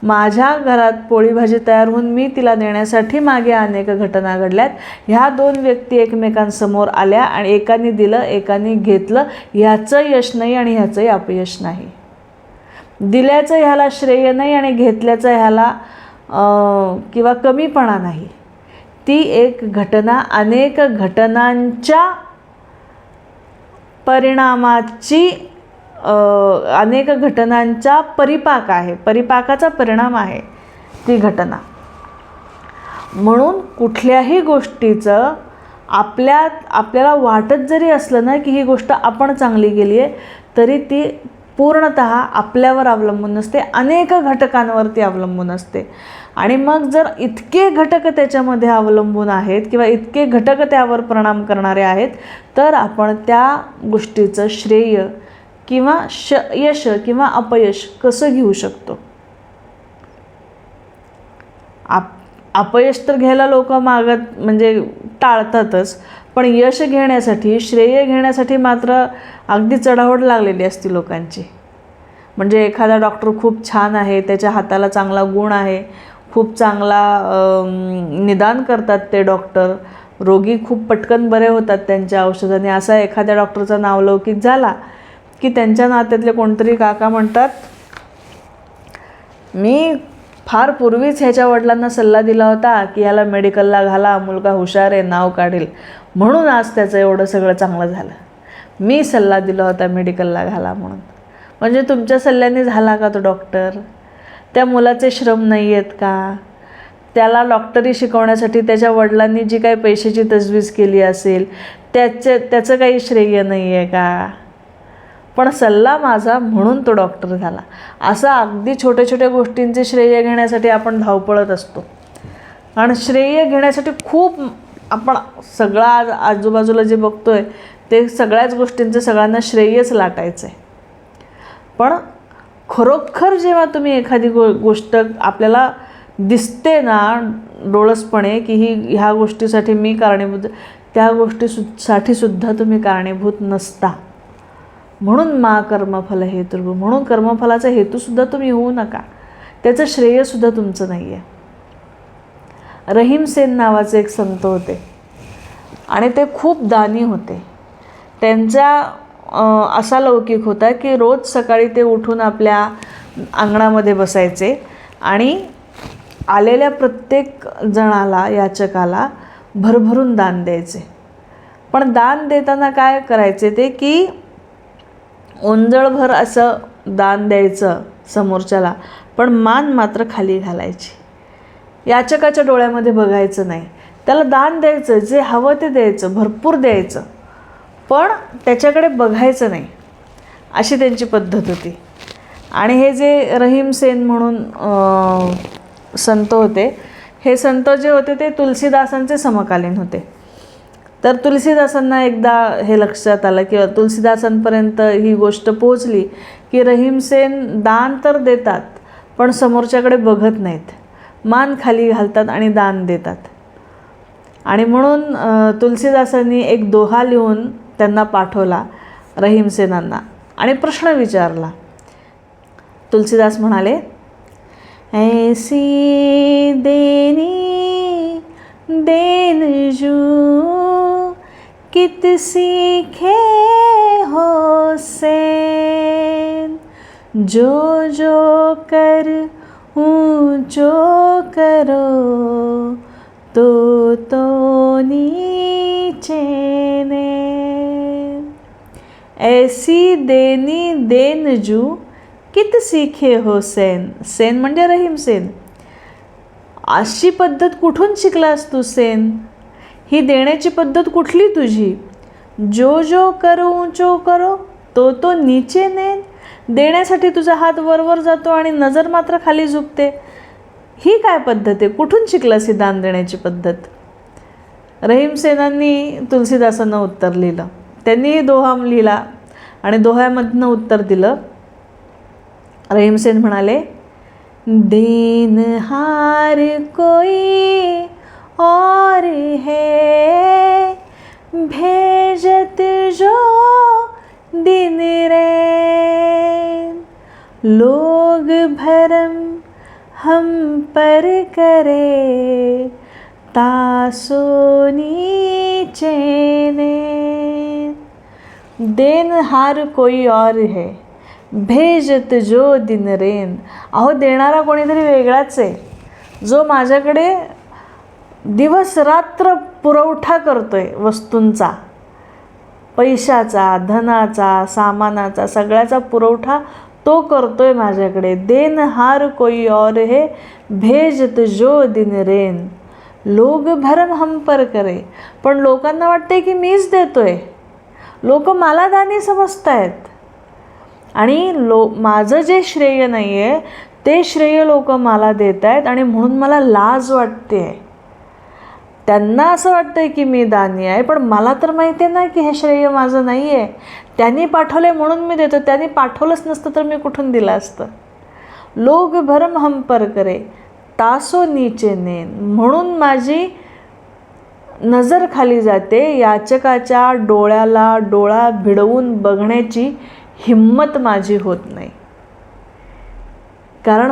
माझ्या घरात पोळी भाजी तयार होऊन मी तिला देण्यासाठी मागे अनेक घटना घडल्यात. ह्या दोन व्यक्ती एकमेकांसमोर आल्या आणि एकाने दिलं, एकाने घेतलं. ह्याचं यश नाही आणि ह्याचंही अपयश नाही. दिल्याचं ह्याला श्रेय नाही आणि घेतल्याचं ह्याला किंवा कमीपणा नाही. ती एक घटना अनेक घटनांच्या परिणामाची, अनेक घटनांचा परिपाक आहे, परिपाकाचा परिणाम आहे ती घटना. म्हणून कुठल्याही गोष्टीचं आपल्याला वाटत जरी असलं ना की ही गोष्ट आपण चांगली केली आहे, तरी ती पूर्णतः आपल्यावर अवलंबून नसते, अनेक घटकांवरती अवलंबून असते. आणि मग जर इतके घटक त्याच्यामध्ये अवलंबून आहेत किंवा इतके घटक त्यावर परिणाम करणारे आहेत, तर आपण त्या गोष्टीचं श्रेय किंवा यश किंवा अपयश कसं घेऊ शकतो. अपयश तर घ्यायला लोक मागत म्हणजे टाळतातच, पण यश घेण्यासाठी, श्रेय घेण्यासाठी मात्र अगदी चढाओढ लागलेली असते लोकांची. म्हणजे एखादा डॉक्टर खूप छान आहे, त्याच्या हाताला चांगला गुण आहे, खूप चांगला निदान करतात ते डॉक्टर, रोगी खूप पटकन बरे होतात त्यांच्या औषधाने. असा एखाद्या डॉक्टरचा नावलौकिक झाला की त्यांच्या नात्यातले कोणतरी काका म्हणतात, मी फार पूर्वीच ह्याच्या वडिलांना सल्ला दिला होता की ह्याला मेडिकलला घाला, मुलगा हुशार आहे, नाव काढेल, म्हणून आज त्याचं एवढं सगळं चांगलं झालं. मी सल्ला दिला होता मेडिकलला घाला म्हणून. म्हणजे तुमच्या सल्ल्याने झाला का तो डॉक्टर? त्या मुलाचे श्रम नाही आहेत का? त्याला डॉक्टरी शिकवण्यासाठी त्याच्या वडिलांनी जी काही पैशाची तजवीज केली असेल त्याचं काही श्रेय नाही आहे का? पण सल्ला माझा म्हणून तो डॉक्टर झाला. असं अगदी छोट्या छोट्या गोष्टींचे श्रेय घेण्यासाठी आपण धावपळत असतो. आणि श्रेय घेण्यासाठी खूप आपण सगळं आज आजूबाजूला जे बघतो आहे ते सगळ्याच गोष्टींचं सगळ्यांना श्रेयच लाटायचं आहे. पण खरोखर जेव्हा तुम्ही एखादी गोष्ट आपल्याला दिसते ना डोळसपणे की ह्या गोष्टीसाठी मी कारणीभूत, त्या गोष्टीसाठी सुद्धा तुम्ही कारणीभूत नसता. म्हणून मा कर्मफल हेतुर्भुः, म्हणून कर्मफलाचा हेतूसुद्धा तुम्ही होऊ नका, त्याचं श्रेयसुद्धा तुमचं नाही आहे. रहीमसेन नावाचे एक संत होते आणि ते खूप दानी होते. त्यांचा असा लौकिक होता की रोज सकाळी ते उठून आपल्या अंगणामध्ये बसायचे आणि आलेल्या प्रत्येक जणाला, याचकाला भरभरून दान द्यायचे. पण दान देताना काय करायचे ते की ओंजळभर असं दान द्यायचं समोरच्याला, पण मान मात्र खाली घालायची. याचकाच्या डोळ्यामध्ये बघायचं नाही, त्याला दान द्यायचं, जे हवं ते द्यायचं, भरपूर द्यायचं, पण त्याच्याकडे बघायचं नाही, अशी त्यांची पद्धत होती. आणि हे जे रहीमसेन म्हणून संत होते, हे संत जे होते ते तुलसीदासांचे समकालीन होते. तर तुलसीदासांना एकदा हे लक्षात आलं किंवा तुलसीदासांपर्यंत ही गोष्ट पोहोचली की रहीमसेन दान तर देतात पण समोरच्याकडे बघत नाहीत, मान खाली घालतात आणि दान देतात. आणि म्हणून तुलसीदासांनी एक दोहा लिहून त्यांना पाठवला रहीमसेनांना आणि प्रश्न विचारला. तुलसीदास म्हणाले, ऐसी देनी देनजू कित सीखे हो सेन, जो जो कर ऊंचो करो तो नीचे ने. ऐसी देनी देनजू कित सीखे हो सेन. सेन म्हणजे रहीमसेन. अशी पद्धत कुठून शिकलास तू सेन? ही देण्याची पद्धत कुठली तुझी? जो जो करो ऊंचो करो तो नीचे नेन. देण्यासाठी तुझा हात वरवर जातो आणि नजर मात्र खाली झुकते. ही काय पद्धत आहे? कुठून शिकलास ही दान देण्याची पद्धत? रहीमसेनांनी तुलसीदासांना उत्तर लिहिलं. त्यांनी दोहा लिहिला आणि दोह्यामधनं उत्तर दिलं. रहीमसेन म्हणाले, देनहार कोई और है, भेजत जो दिन रैन, लोग भरम हम पर करे, तासो नीचे ने. देनहार कोई और है, भेजत जो दिन रेन. अहो देणारा कोणीतरी वेगळाच आहे, जो माझ्याकडे दिवस रात्र पुरवठा करतोय वस्तूंचा, पैशाचा, धनाचा, सामानाचा, सगळ्याचा पुरवठा तो करतोय माझ्याकडे. देनहार कोई और है, भेजत जो दिन रेन, लोग भरम हम पर करे. पण लोकांना वाटते की मीच देतोय, लोक मला दानी समजतायत आणि माझं जे श्रेय नाही आहे ते श्रेय लोक मला देत आहेत आणि म्हणून मला लाज वाटते. त्यांना असं वाटतंय की मी दानी आहे, पण मला तर माहिती आहे ना की हे श्रेय माझं नाही आहे. त्यांनी पाठवले म्हणून मी देतो, त्यांनी पाठवलंच नसतं तर मी कुठून दिलं असतं. लोग भरम हम पर करे, तासो नीचे नेन, म्हणून माझी नजर खाली जाते, याचकाच्या डोळ्याला डोळा भिडवून बघण्याची हिम्मत माझी होत नाही, कारण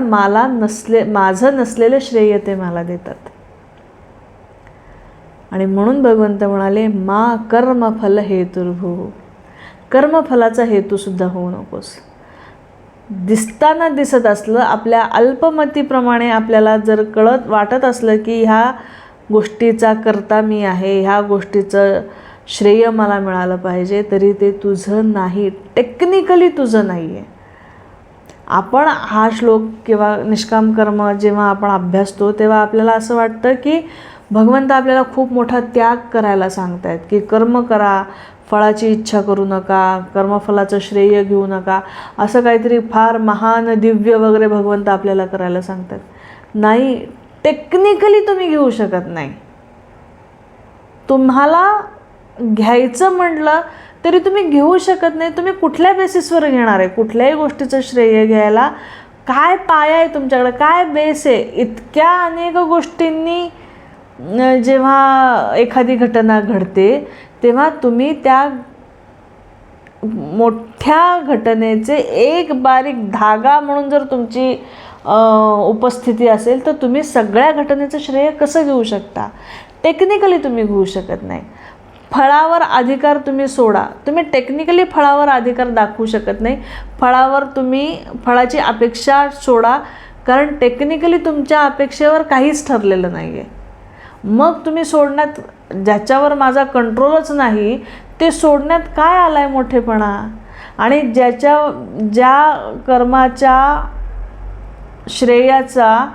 माझं नसलेलं श्रेय ते मला देतात. आणि म्हणून भगवंत म्हणाले, मा कर्मफल हेतुर्भू, कर्मफलाचा हेतूसुद्धा होऊ नकोस. दिसताना दिसत असलं, आपल्या अल्पमतीप्रमाणे आपल्याला जर वाटत असलं की ह्या गोष्टीचा कर्ता मी आहे, ह्या गोष्टीचं श्रेय मला मिळालं पाहिजे, तरी ते तुझं नाही, टेक्निकली तुझं नाही आहे. आपण हा श्लोक किंवा निष्काम कर्म जेव्हा आपण अभ्यासतो तेव्हा आपल्याला असं वाटतं की भगवंत आपल्याला खूप मोठा त्याग करायला सांगत आहेत, की कर्म करा, फळाची इच्छा करू नका, कर्मफलाचं श्रेय घेऊ नका, असं काहीतरी फार महान दिव्य वगैरे भगवंत आपल्याला करायला सांगतात. नाही, टेक्निकली तुम्ही घेऊ शकत नाही. तुम्हाला घ्यायचं म्हटलं तरी तुम्ही घेऊ शकत नाही. तुम्ही कुठल्या बेसिसवर घेणार आहे? कुठल्याही गोष्टीचं श्रेय घ्यायला काय पाया आहे तुमच्याकडे, काय बेस आहे? इतक्या अनेक गोष्टींनी जेव्हा एखादी घटना घडते तेव्हा तुम्ही त्या मोठ्या घटनेचे एक बारीक धागा म्हणून जर तुमची उपस्थिती असेल तर तुम्ही सगळ्या घटनेचं श्रेय कसं घेऊ शकता? टेक्निकली तुम्ही घेऊ शकत नाही. फळावर अधिकार तुम्ही सोडा, तुम्ही टेक्निकली फळावर अधिकार दाखवू शकत नाही. फळाची अपेक्षा सोडा, कारण टेक्निकली तुमच्या अपेक्षेवर काहीच ठरलेलं नाही आहे. मग तुम्ही सोडण्यात, ज्याच्यावर माझा कंट्रोलच नाही ते सोडण्यात काय आला आहे मोठेपणा? आणि ज्या कर्माच्या श्रेयाचा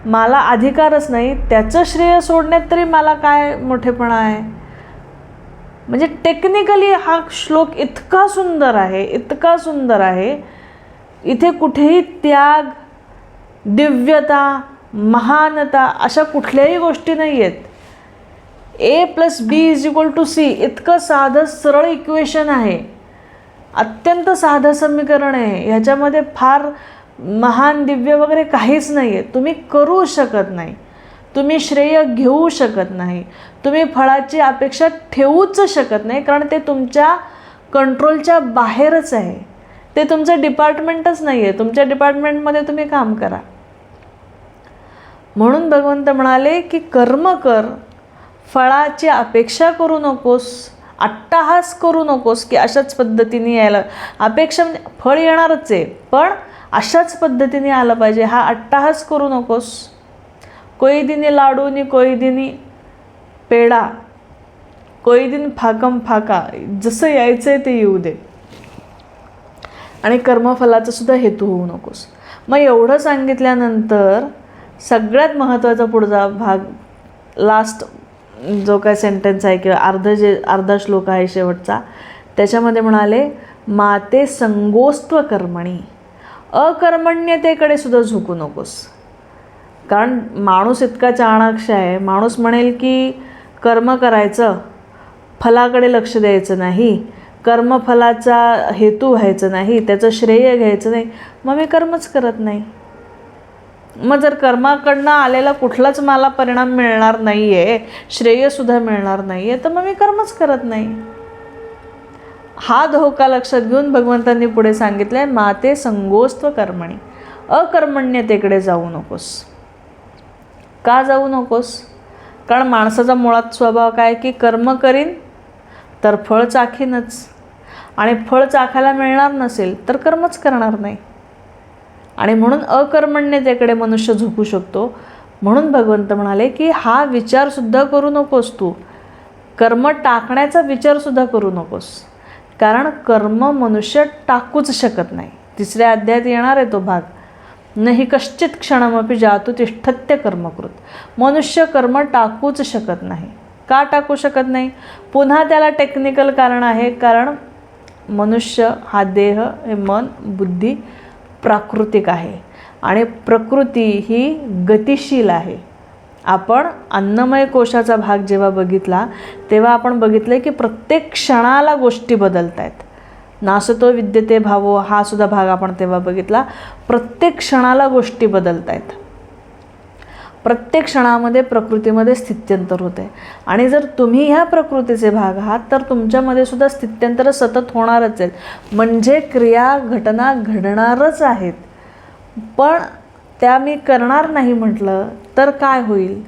मला अधिकारच नाही त्याचं श्रेय सोडण्यात तरी मला काय मोठेपणा आहे? म्हणजे टेक्निकली हा श्लोक इतका सुंदर आहे, इतका सुंदर आहे. इथे कुठेही त्याग, दिव्यता, महानता अशा कुठल्याही गोष्टी नाही आहेत. A+B=C इतकं साधं सरळ इक्वेशन आहे, अत्यंत साधं समीकरण आहे. ह्याच्यामध्ये फार महान दिव्य वगैरे काहीच नाही आहे. तुम्ही करू शकत नाही, तुम्ही श्रेय घेऊ शकत नाही, तुम्ही फळाची अपेक्षा ठेवूच शकत नाही, कारण ते तुमच्या कंट्रोलच्या बाहेरच आहे. ते तुमचं डिपार्टमेंटच नाही आहे. तुमच्या डिपार्टमेंटमध्ये तुम्ही काम करा. म्हणून भगवंत म्हणाले की कर्म कर, फळाची अपेक्षा करू नकोस, अट्टहास करू नकोस की अशाच पद्धतीने यायला. अपेक्षा म्हणजे फळ येणारच आहे, पण अशाच पद्धतीने आलं पाहिजे, हा अट्टहास करू नकोस. कोई दिनी लाडू नि कोई दिनी पेढा, कोई दिन फाकम फाका, जसं यायचं आहे ते येऊ दे. आणि कर्मफलाचा सुद्धा हेतू होऊ नकोस. मग एवढं सांगितल्यानंतर सगळ्यात महत्त्वाचा पुढचा भाग, लास्ट जो काय सेंटेन्स आहे किंवा अर्धा श्लोक आहे शेवटचा, त्याच्यामध्ये म्हणाले, माते संगोस्त्व कर्मणी, अकर्मण्यतेकडे सुद्धा झुकू नकोस. कारण माणूस इतका चाणाक्ष आहे, माणूस म्हणेल की कर्म करायचं, फलाकडे लक्ष द्यायचं नाही, कर्मफलाचा हेतू व्हायचं नाही, त्याचं श्रेय घ्यायचं नाही, मग मी कर्मच करत नाही. मग जर कर्माकडनं आलेला कुठलाच मला परिणाम मिळणार नाही आहे, श्रेयसुद्धा मिळणार नाही आहे, तर मग मी कर्मच करत नाही. हा धोका लक्षात घेऊन भगवंतांनी पुढे सांगितलं आहे, माते संगोस्त्व कर्मणी, अकर्मण्यतेकडे जाऊ नकोस. का जाऊ नकोस? कारण माणसाचा मुळात स्वभाव काय की कर्म करीन तर फळ चाखीनच, आणि फळ चाखायला मिळणार नसेल तर कर्मच करणार नाही. आणि म्हणून अकर्मण्यतेकडे मनुष्य झुकू शकतो. म्हणून भगवंत म्हणाले की हा विचारसुद्धा करू नकोस, तू कर्म टाकण्याचा विचारसुद्धा करू नकोस, कारण कर्म मनुष्य टाकूच शकत नाही. तिसऱ्या अध्यायात येणार आहे तो भाग, नाही कश्चित क्षणमपि जातु तिष्ठत्य कर्मकृत. मनुष्य कर्म टाकूच शकत नाही. का टाकू शकत नाही? पुन्हा त्याला टेक्निकल कारण आहे, कारण मनुष्य हा देह, हे मन, बुद्धी प्राकृतिक आहे आणि प्रकृती ही गतिशील आहे. आपण अन्नमय कोशाचा भाग जेव्हा बघितला तेव्हा आपण बघितले की प्रत्येक क्षणाला गोष्टी बदलत आहेत. नासतो विद्यते भावो हा सुद्धा भाग आपण तेव्हा बघितला. प्रत्येक क्षणाला गोष्टी बदलत आहेत. प्रत्येक क्षणामध्ये प्रकृतीमध्ये स्थित्यंतर होते आणि जर तुम्ही ह्या प्रकृतीचे भाग आहात तर तुमच्यामध्ये सुद्धा स्थित्यंतर सतत होणारच आहेत. म्हणजे क्रिया घटना घडणारच आहेत. पण त्या मी करणार नाही म्हटलं तर काय होईल?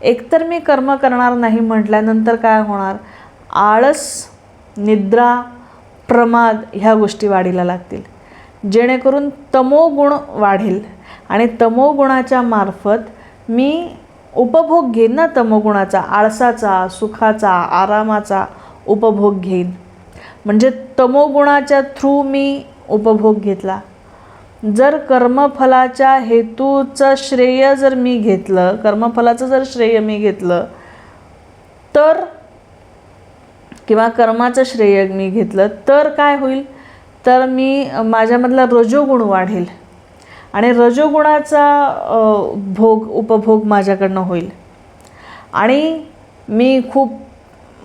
एकतर मी कर्म करणार नाही म्हटल्यानंतर काय होणार? आळस, निद्रा, प्रमाद ह्या गोष्टी वाढीला लागतील, जेणेकरून तमोगुण वाढेल आणि तमोगुणाच्या मार्फत मी उपभोग घेईन ना तमोगुणाचा, आळसाचा, सुखाचा, आरामाचा उपभोग घेईन. म्हणजे तमोगुणाच्या थ्रू मी उपभोग घेतला. जर कर्मफलाच्या हेतूचं श्रेय जर मी घेतलं, कर्मफलाचं जर श्रेय मी घेतलं तर, किंवा कर्माचं श्रेय मी घेतलं तर काय होईल? तर मी माझ्यामधला रजोगुण वाढेल आणि रजोगुणाचा उपभोग माझ्याकडनं होईल आणि मी खूप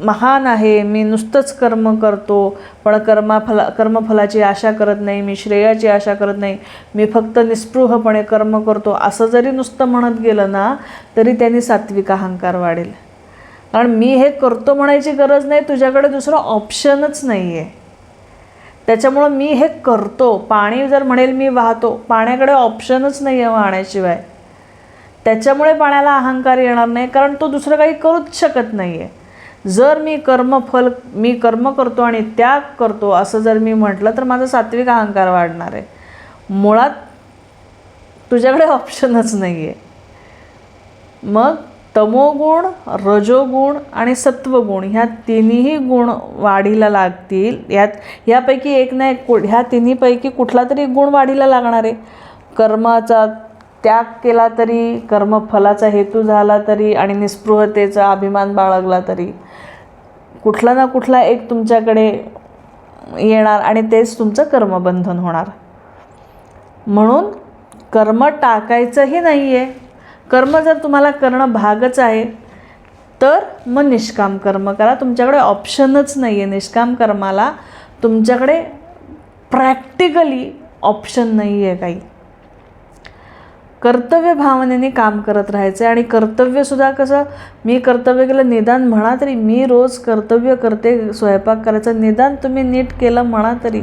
महान आहे, मी नुसतंच कर्म करतो पण कर्मफलाची आशा करत नाही, मी श्रेयाची आशा करत नाही, मी फक्त निस्पृहपणे कर्म करतो, असं जरी नुसतं म्हणत गेलं ना तरी त्यांनी सात्विक अहंकार वाढेल. कारण मी हे करतो म्हणायची गरज नाही, तुझ्याकडे दुसरं ऑप्शनच नाही आहे. त्याच्यामुळं मी हे करतो. पाणी जर म्हणेल मी वाहतो, पाण्याकडे ऑप्शनच नाही आहे वाहण्याशिवाय. त्याच्यामुळे पाण्याला अहंकार येणार नाही, कारण तो दुसरं काही करूच शकत नाही आहे. जर मी कर्म करतो आणि त्याग करतो असं जर मी म्हटलं तर माझा सात्विक अहंकार वाढणार आहे. मुळात तुझ्याकडे ऑप्शनच नाही आहे. मग तमोगुण, रजोगुण आणि सत्वगुण ह्या तिन्ही गुण वाढीला लागतील. ह्यापैकी एक ना एक, ह्या तिन्हीपैकी कुठला तरी गुण वाढीला लागणार आहे. कर्माचा त्याग केला तरी, कर्मफलाचा हेतू झाला तरी आणि निस्पृहतेचा अभिमान बाळगला तरी कुठला ना कुठला एक तुमच्याकडे येणार आणि तेच तुमचं कर्मबंधन होणार. म्हणून कर्म टाकायचंही नाही आहे. कर्म जर तुम्हाला करणं भागच आहे तर मग निष्काम कर्म करा. तुमच्याकडे ऑप्शनच नाही आहे. निष्काम कर्माला तुमच्याकडे प्रॅक्टिकली ऑप्शन नाही आहे काही. कर्तव्य भावनेने काम करत राहायचं आहे. आणि कर्तव्यसुद्धा कसं, मी कर्तव्य केलं निदान म्हणा तरी, मी रोज कर्तव्य करते स्वयंपाक करायचं, निदान तुम्ही नीट केलं म्हणा तरी,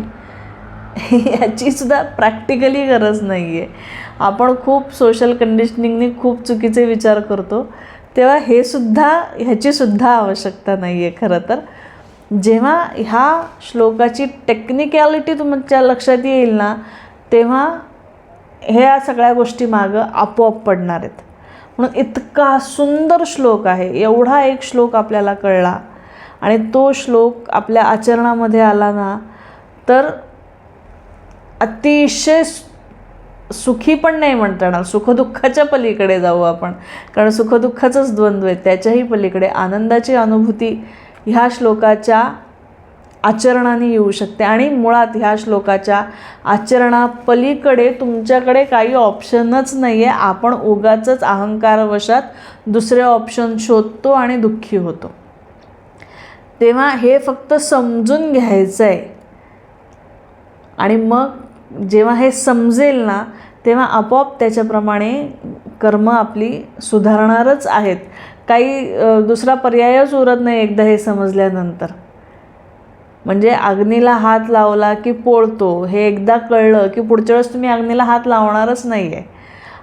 याचीसुद्धा प्रॅक्टिकली गरज नाही आहे. आपण खूप सोशल कंडिशनिंगनी खूप चुकीचे विचार करतो, तेव्हा ह्याचीसुद्धा आवश्यकता नाही आहे. खरं तर जेव्हा ह्या श्लोकाची टेक्निकॅलिटी तुमच्या लक्षात येईल ना, तेव्हा ह्या सगळ्या गोष्टी मागं आपोआप पडणार आहेत. म्हणून इतका सुंदर श्लोक आहे. एवढा एक श्लोक आपल्याला कळला आणि तो श्लोक आपल्या आचरणामध्ये आला ना तर अतिशय सुखी पण नाही म्हणता येणार, सुखदुःखाच्या पलीकडे जाऊ आपण, कारण सुखदुःखाचंच द्वंद्व आहे. त्याच्याही पलीकडे आनंदाची अनुभूती ह्या श्लोकाच्या आचरणाने येऊ शकते. आणि मुळात ह्या श्लोकाच्या आचरणापलीकडे तुमच्याकडे काही ऑप्शनच नाही आहे. आपण उगाचच अहंकारवशात दुसरे ऑप्शन शोधतो आणि दुःखी होतो. तेव्हा हे फक्त समजून घ्यायचं आहे आणि मग जेव्हा हे समजेल ना तेव्हा आपोआप त्याच्याप्रमाणे कर्म आपली सुधारणारच आहेत. काही दुसरा पर्यायच उरत नाही एकदा हे समजल्यानंतर. म्हणजे अग्नीला हात लावला की पोळतो हे एकदा कळलं की पुढच्या वेळेस तुम्ही अग्नीला हात लावणारच नाही आहे.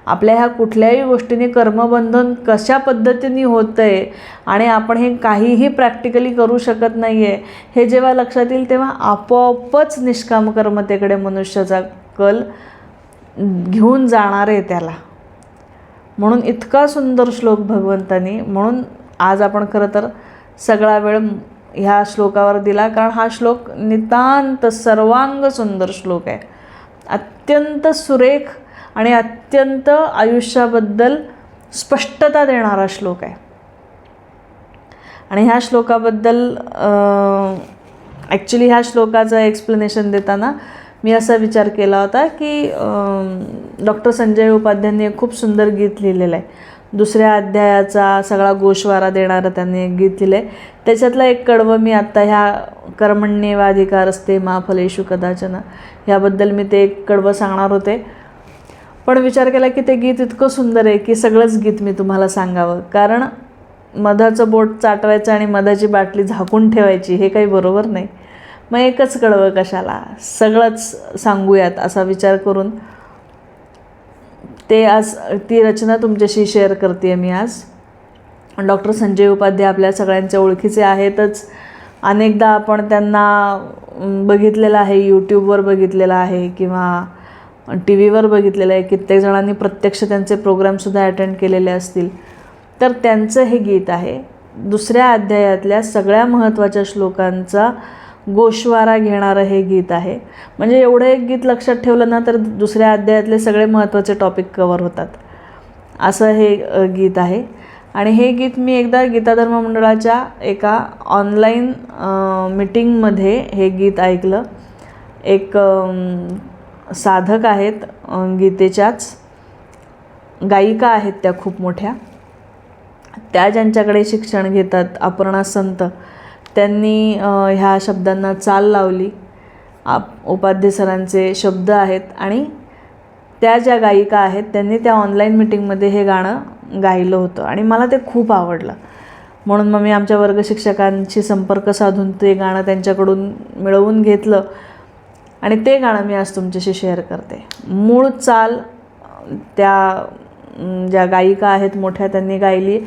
आपल्या ह्या कुठल्याही गोष्टीने कर्मबंधन कशा पद्धतीने होतं आहे आणि आपण हे काहीही प्रॅक्टिकली करू शकत नाही आहे हे जेव्हा लक्षात येईल तेव्हा आपोआपच निष्काम कर्मतेकडे मनुष्याचा कल घेऊन जाणार आहे त्याला. म्हणून इतका सुंदर श्लोक भगवंतांनी, म्हणून आज आपण खरं तर सगळा वेळ ह्या श्लोकावर दिला, कारण हा श्लोक नितांत सर्वांग सुंदर श्लोक आहे. अत्यंत सुरेख आणि अत्यंत आयुष्याबद्दल स्पष्टता देणारा श्लोक आहे. आणि ह्या श्लोकाबद्दल ॲक्च्युली ह्या श्लोकाचं एक्सप्लेनेशन देताना मी असा विचार केला होता की डॉक्टर संजय उपाध्यायांनी एक खूप सुंदर गीत लिहिलेलं आहे. 2ऱ्या अध्यायाचा सगळा गोषवारा देणारं त्यांनी एक गीत लिहिलं आहे. त्याच्यातलं एक कडवं मी आत्ता ह्या कर्मण्येवाधिकारस्ते मा फलेषु कदाचन ह्याबद्दल मी ते एक कडवं सांगणार होते. पण विचार केला की ते गीत इतकं सुंदर आहे की सगळंच गीत मी तुम्हाला सांगावं, कारण मधाचं बोट चाटवायचं आणि मधाची बाटली झाकून ठेवायची हे काही बरोबर नाही. मग एकच कळवं कशाला, सगळंच सांगूयात असा विचार करून ते आज ती रचना तुमच्याशी शेअर करते मी आज. डॉक्टर संजय उपाध्याय आपल्या सगळ्यांच्या ओळखीचे आहेतच. अनेकदा आपण त्यांना बघितलेलं आहे, यूट्यूबवर बघितलेलं आहे किंवा टी व्हीवर बघितलेलं आहे. कित्येक जणांनी प्रत्यक्ष त्यांचे प्रोग्रामसुद्धा अटेंड केलेले असतील. तर त्यांचं हे गीत आहे. 2ऱ्या अध्यायातल्या सगळ्या महत्त्वाच्या श्लोकांचा गोषवारा घेणारं हे गीत आहे. म्हणजे एवढं एक गीत लक्षात ठेवलं ना तर 2ऱ्या अध्यायातले सगळे महत्त्वाचे टॉपिक कवर होतात, असं हे गीत आहे. आणि हे गीत मी एकदा गीताधर्म मंडळाच्या एका ऑनलाईन मीटिंगमध्ये हे गीत ऐकलं. एक साधक आहेत, गीतेच्याच गायिका आहेत त्या खूप मोठ्या, त्या ज्यांच्याकडे शिक्षण घेतात, अपर्णा संत, त्यांनी ह्या शब्दांना चाल लावली. उपाध्ये सरांचे शब्द आहेत आणि त्या ज्या गायिका आहेत त्यांनी त्या ऑनलाईन मीटिंगमध्ये हे गाणं गायलं होतं आणि मला ते खूप आवडलं. म्हणून मग मी आमच्या वर्गशिक्षकांशी संपर्क साधून ते गाणं त्यांच्याकडून मिळवून घेतलं आणि ते गाणं मी आज तुमच्याशी शेअर करते. मूळ चाल त्या ज्या गायिका आहेत मोठ्या त्यांनी गायली.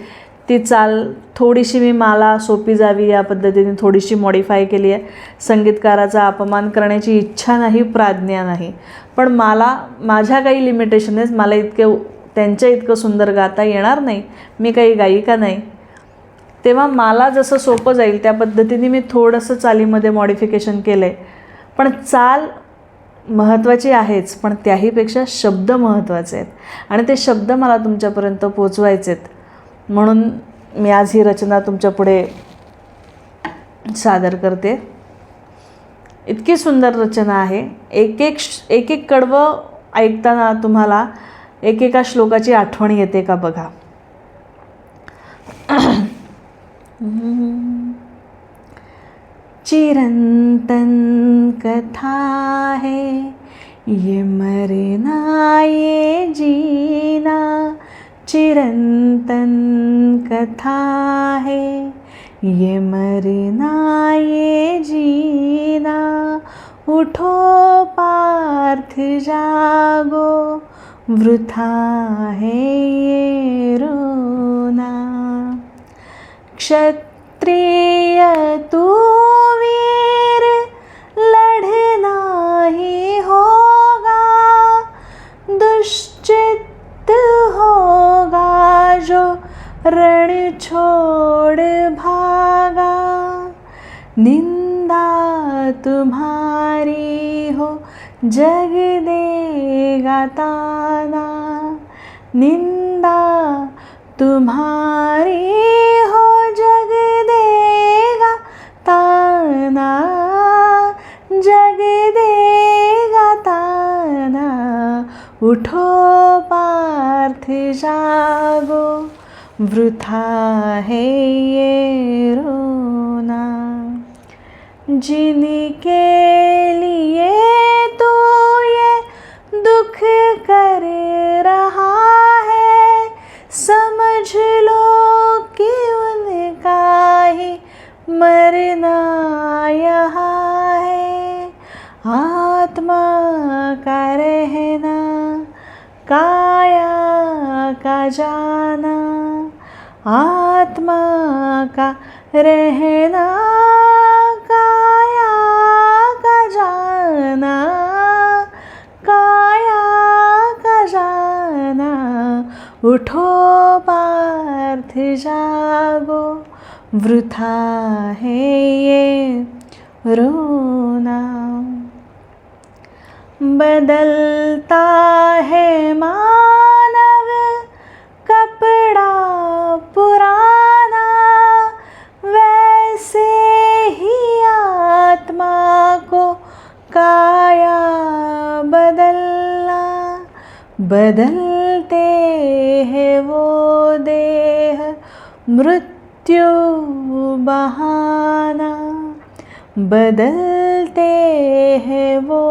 ती चाल थोडीशी मी मला सोपी जावी या पद्धतीने थोडीशी मॉडिफाय केली आहे. संगीतकाराचा अपमान करण्याची इच्छा नाही, प्राज्ञा नाही, पण मला माझ्या काही लिमिटेशन आहेत. मला त्यांच्या इतकं सुंदर गाता येणार नाही, मी काही गायिका नाही. तेव्हा मला जसं सोपं जाईल त्या पद्धतीने मी थोडंसं चालीमध्ये मॉडिफिकेशन केलं आहे. पण चाल महत्त्वाची आहेच, पण त्याहीपेक्षा शब्द महत्त्वाचे आहेत आणि ते शब्द मला तुमच्यापर्यंत पोचवायचे आहेत. म्हणून मी आज ही रचना तुमच्या पुढे सादर करते. इतकी सुंदर रचना आहे. एक एक कडवं ऐकताना तुम्हाला एकेका श्लोकाची आठवण येते का बघा. चिरंतन कथा है ये मरना ये जीना, चिरंतन कथा है ये मरना ये जीना, उठो पार्थ जागो वृथा है ये रोना. क्षत्रिय तू वीर लड़ना ही होगा, दुश्चित होगा जो रण छोड़ भागा. निंदा तुम्हारी हो जग देगा ताना, निंदा तुम्हारी हो जग देगा ताना, जग देगा ताना. उठो पार्थ जागो वृथा है ये रोना. जिनके लिए तो ये दुख कर रहा है, समझ लो कि उनका ही मरना यहाँ है. आत्मा का रहना काया का जाना, आत्मा का रहना काया का जाना, काया का जाना. उठो पार्थ जागो वृथा है ये रोना. बदलता है मानव कपड़ा पुराना, वैसे ही आत्मा को काया बदलना. बदलते हैं वो देह मृत्यु बहाना, बदलते हैं वो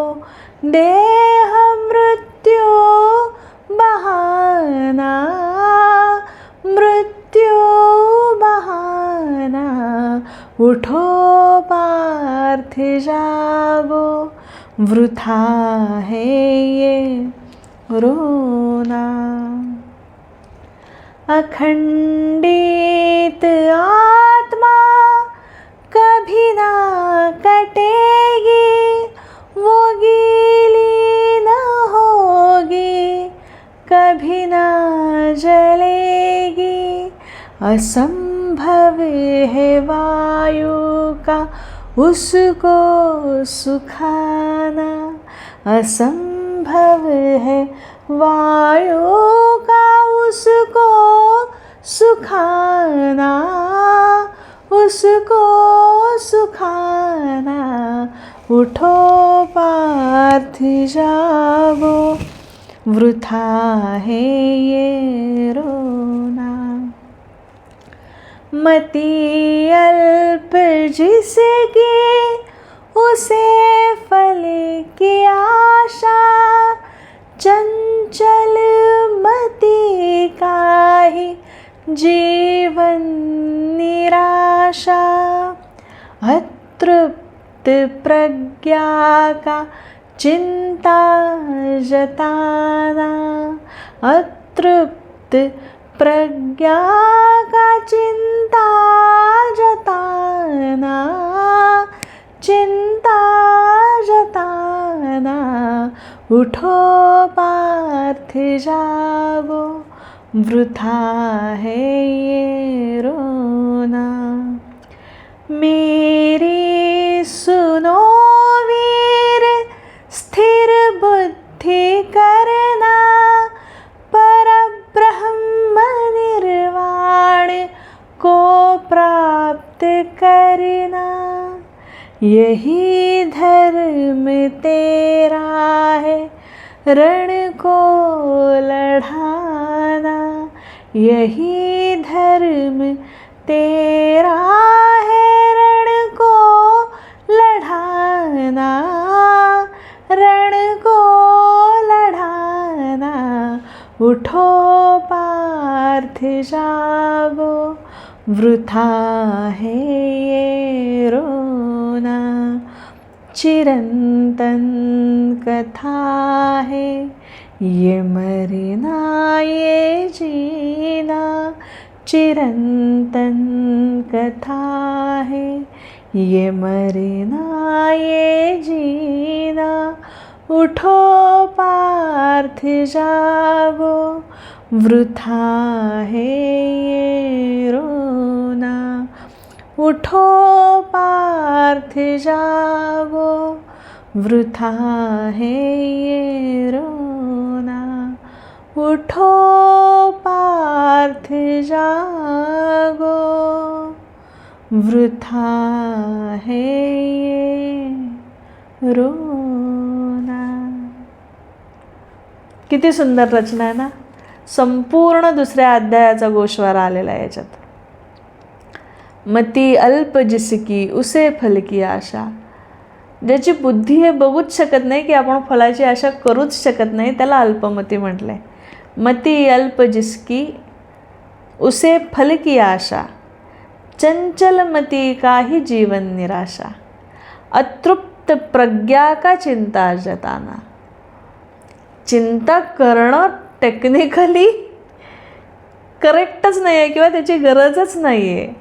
देह मृत्यु बहाना, मृत्यु बहाना, उठो पार्थ जागो, वृथा है ये रोना। अखंडित आत्मा कभी ना कटेगी, वो गीली न होगी, कभी ना जलेगी। असंभव है वायु का उसको सुखाना, असंभव है वायु का उसको सुखाना, उसको सुखाना। उठो पार्थ जागो, वृथा है ये रोना। मति अल्प जिसकी उसे फल की आशा, चंचल मति का ही जीवन निराशा। अतृप्त प्रज्ञा का चिंता जताना, अतृप्त प्रज्ञा का चिंता जताना, चिंता जताना। उठो पार्थ जागो, वृथा है ये रोना। मेरी सुनो वीर, स्थिर बुद्धि करना, परब्रह्म निर्वाण को प्राप्त करना। यही धर्म तेरा है, रण को लड़ाना। यही धर्म तेरा है, रण को लड़ाना, रण को लड़ाना। उठो पार्थ जागो, वृथा है ये रोना। चिरंतन कथा है ये मरना ये जीना, चिरंतन कथा है ये मरना ये जीना। उठो पार्थ जागो, वृथा है ये रोना। उठो पार्थ जागो, वृथा है ये रोना। उठो पार्थ जागो, वृथा है ये रोना। किती सुंदर रचना आहे ना. संपूर्ण दुसऱ्या अध्यायाचा गोषवारा आलेला आहे याच्यात. मती अल्प जिसकी उसे फल की आशा. ज्याची बुद्धी हे बघूच शकत नाही की आपण फलाची आशा करूच शकत नाही, त्याला अल्पमती म्हटलंय. मती अल्प जिसकी उसे फल की आशा, चंचल मती का ही जीवन निराशा. अतृप्त प्रज्ञा का चिंता जताना. चिंता करणं टेक्निकली करेक्टच नाही आहे किंवा त्याची गरजच नाही आहे.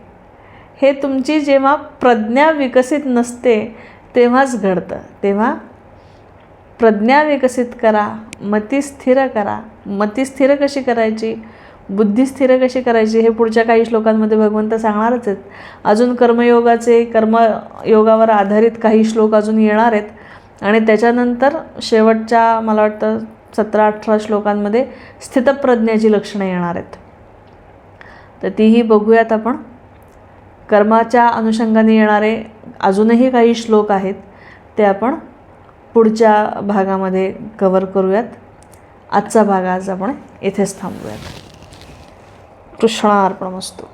हे तुमची जेव्हा प्रज्ञा विकसित नसते तेव्हाच घडतं. तेव्हा प्रज्ञा विकसित करा, मती स्थिर करा. मती स्थिर कशी करायची, बुद्धी स्थिर कशी करायची हे पुढच्या काही श्लोकांमध्ये भगवंत सांगणारच आहेत. अजून कर्मयोगावर आधारित काही श्लोक अजून येणार आहेत आणि त्याच्यानंतर शेवटच्या मला वाटतं 17-18 श्लोकांमध्ये स्थितप्रज्ञाची लक्षणं येणार आहेत. तर तीही बघूयात आपण. कर्माच्या अनुषंगाने येणारे अजूनही काही श्लोक आहेत ते आपण पुढच्या भागामध्ये कव्हर करूयात. आजचा भाग आज आपण इथेच थांबूयात. कृष्णार्पणमस्तु.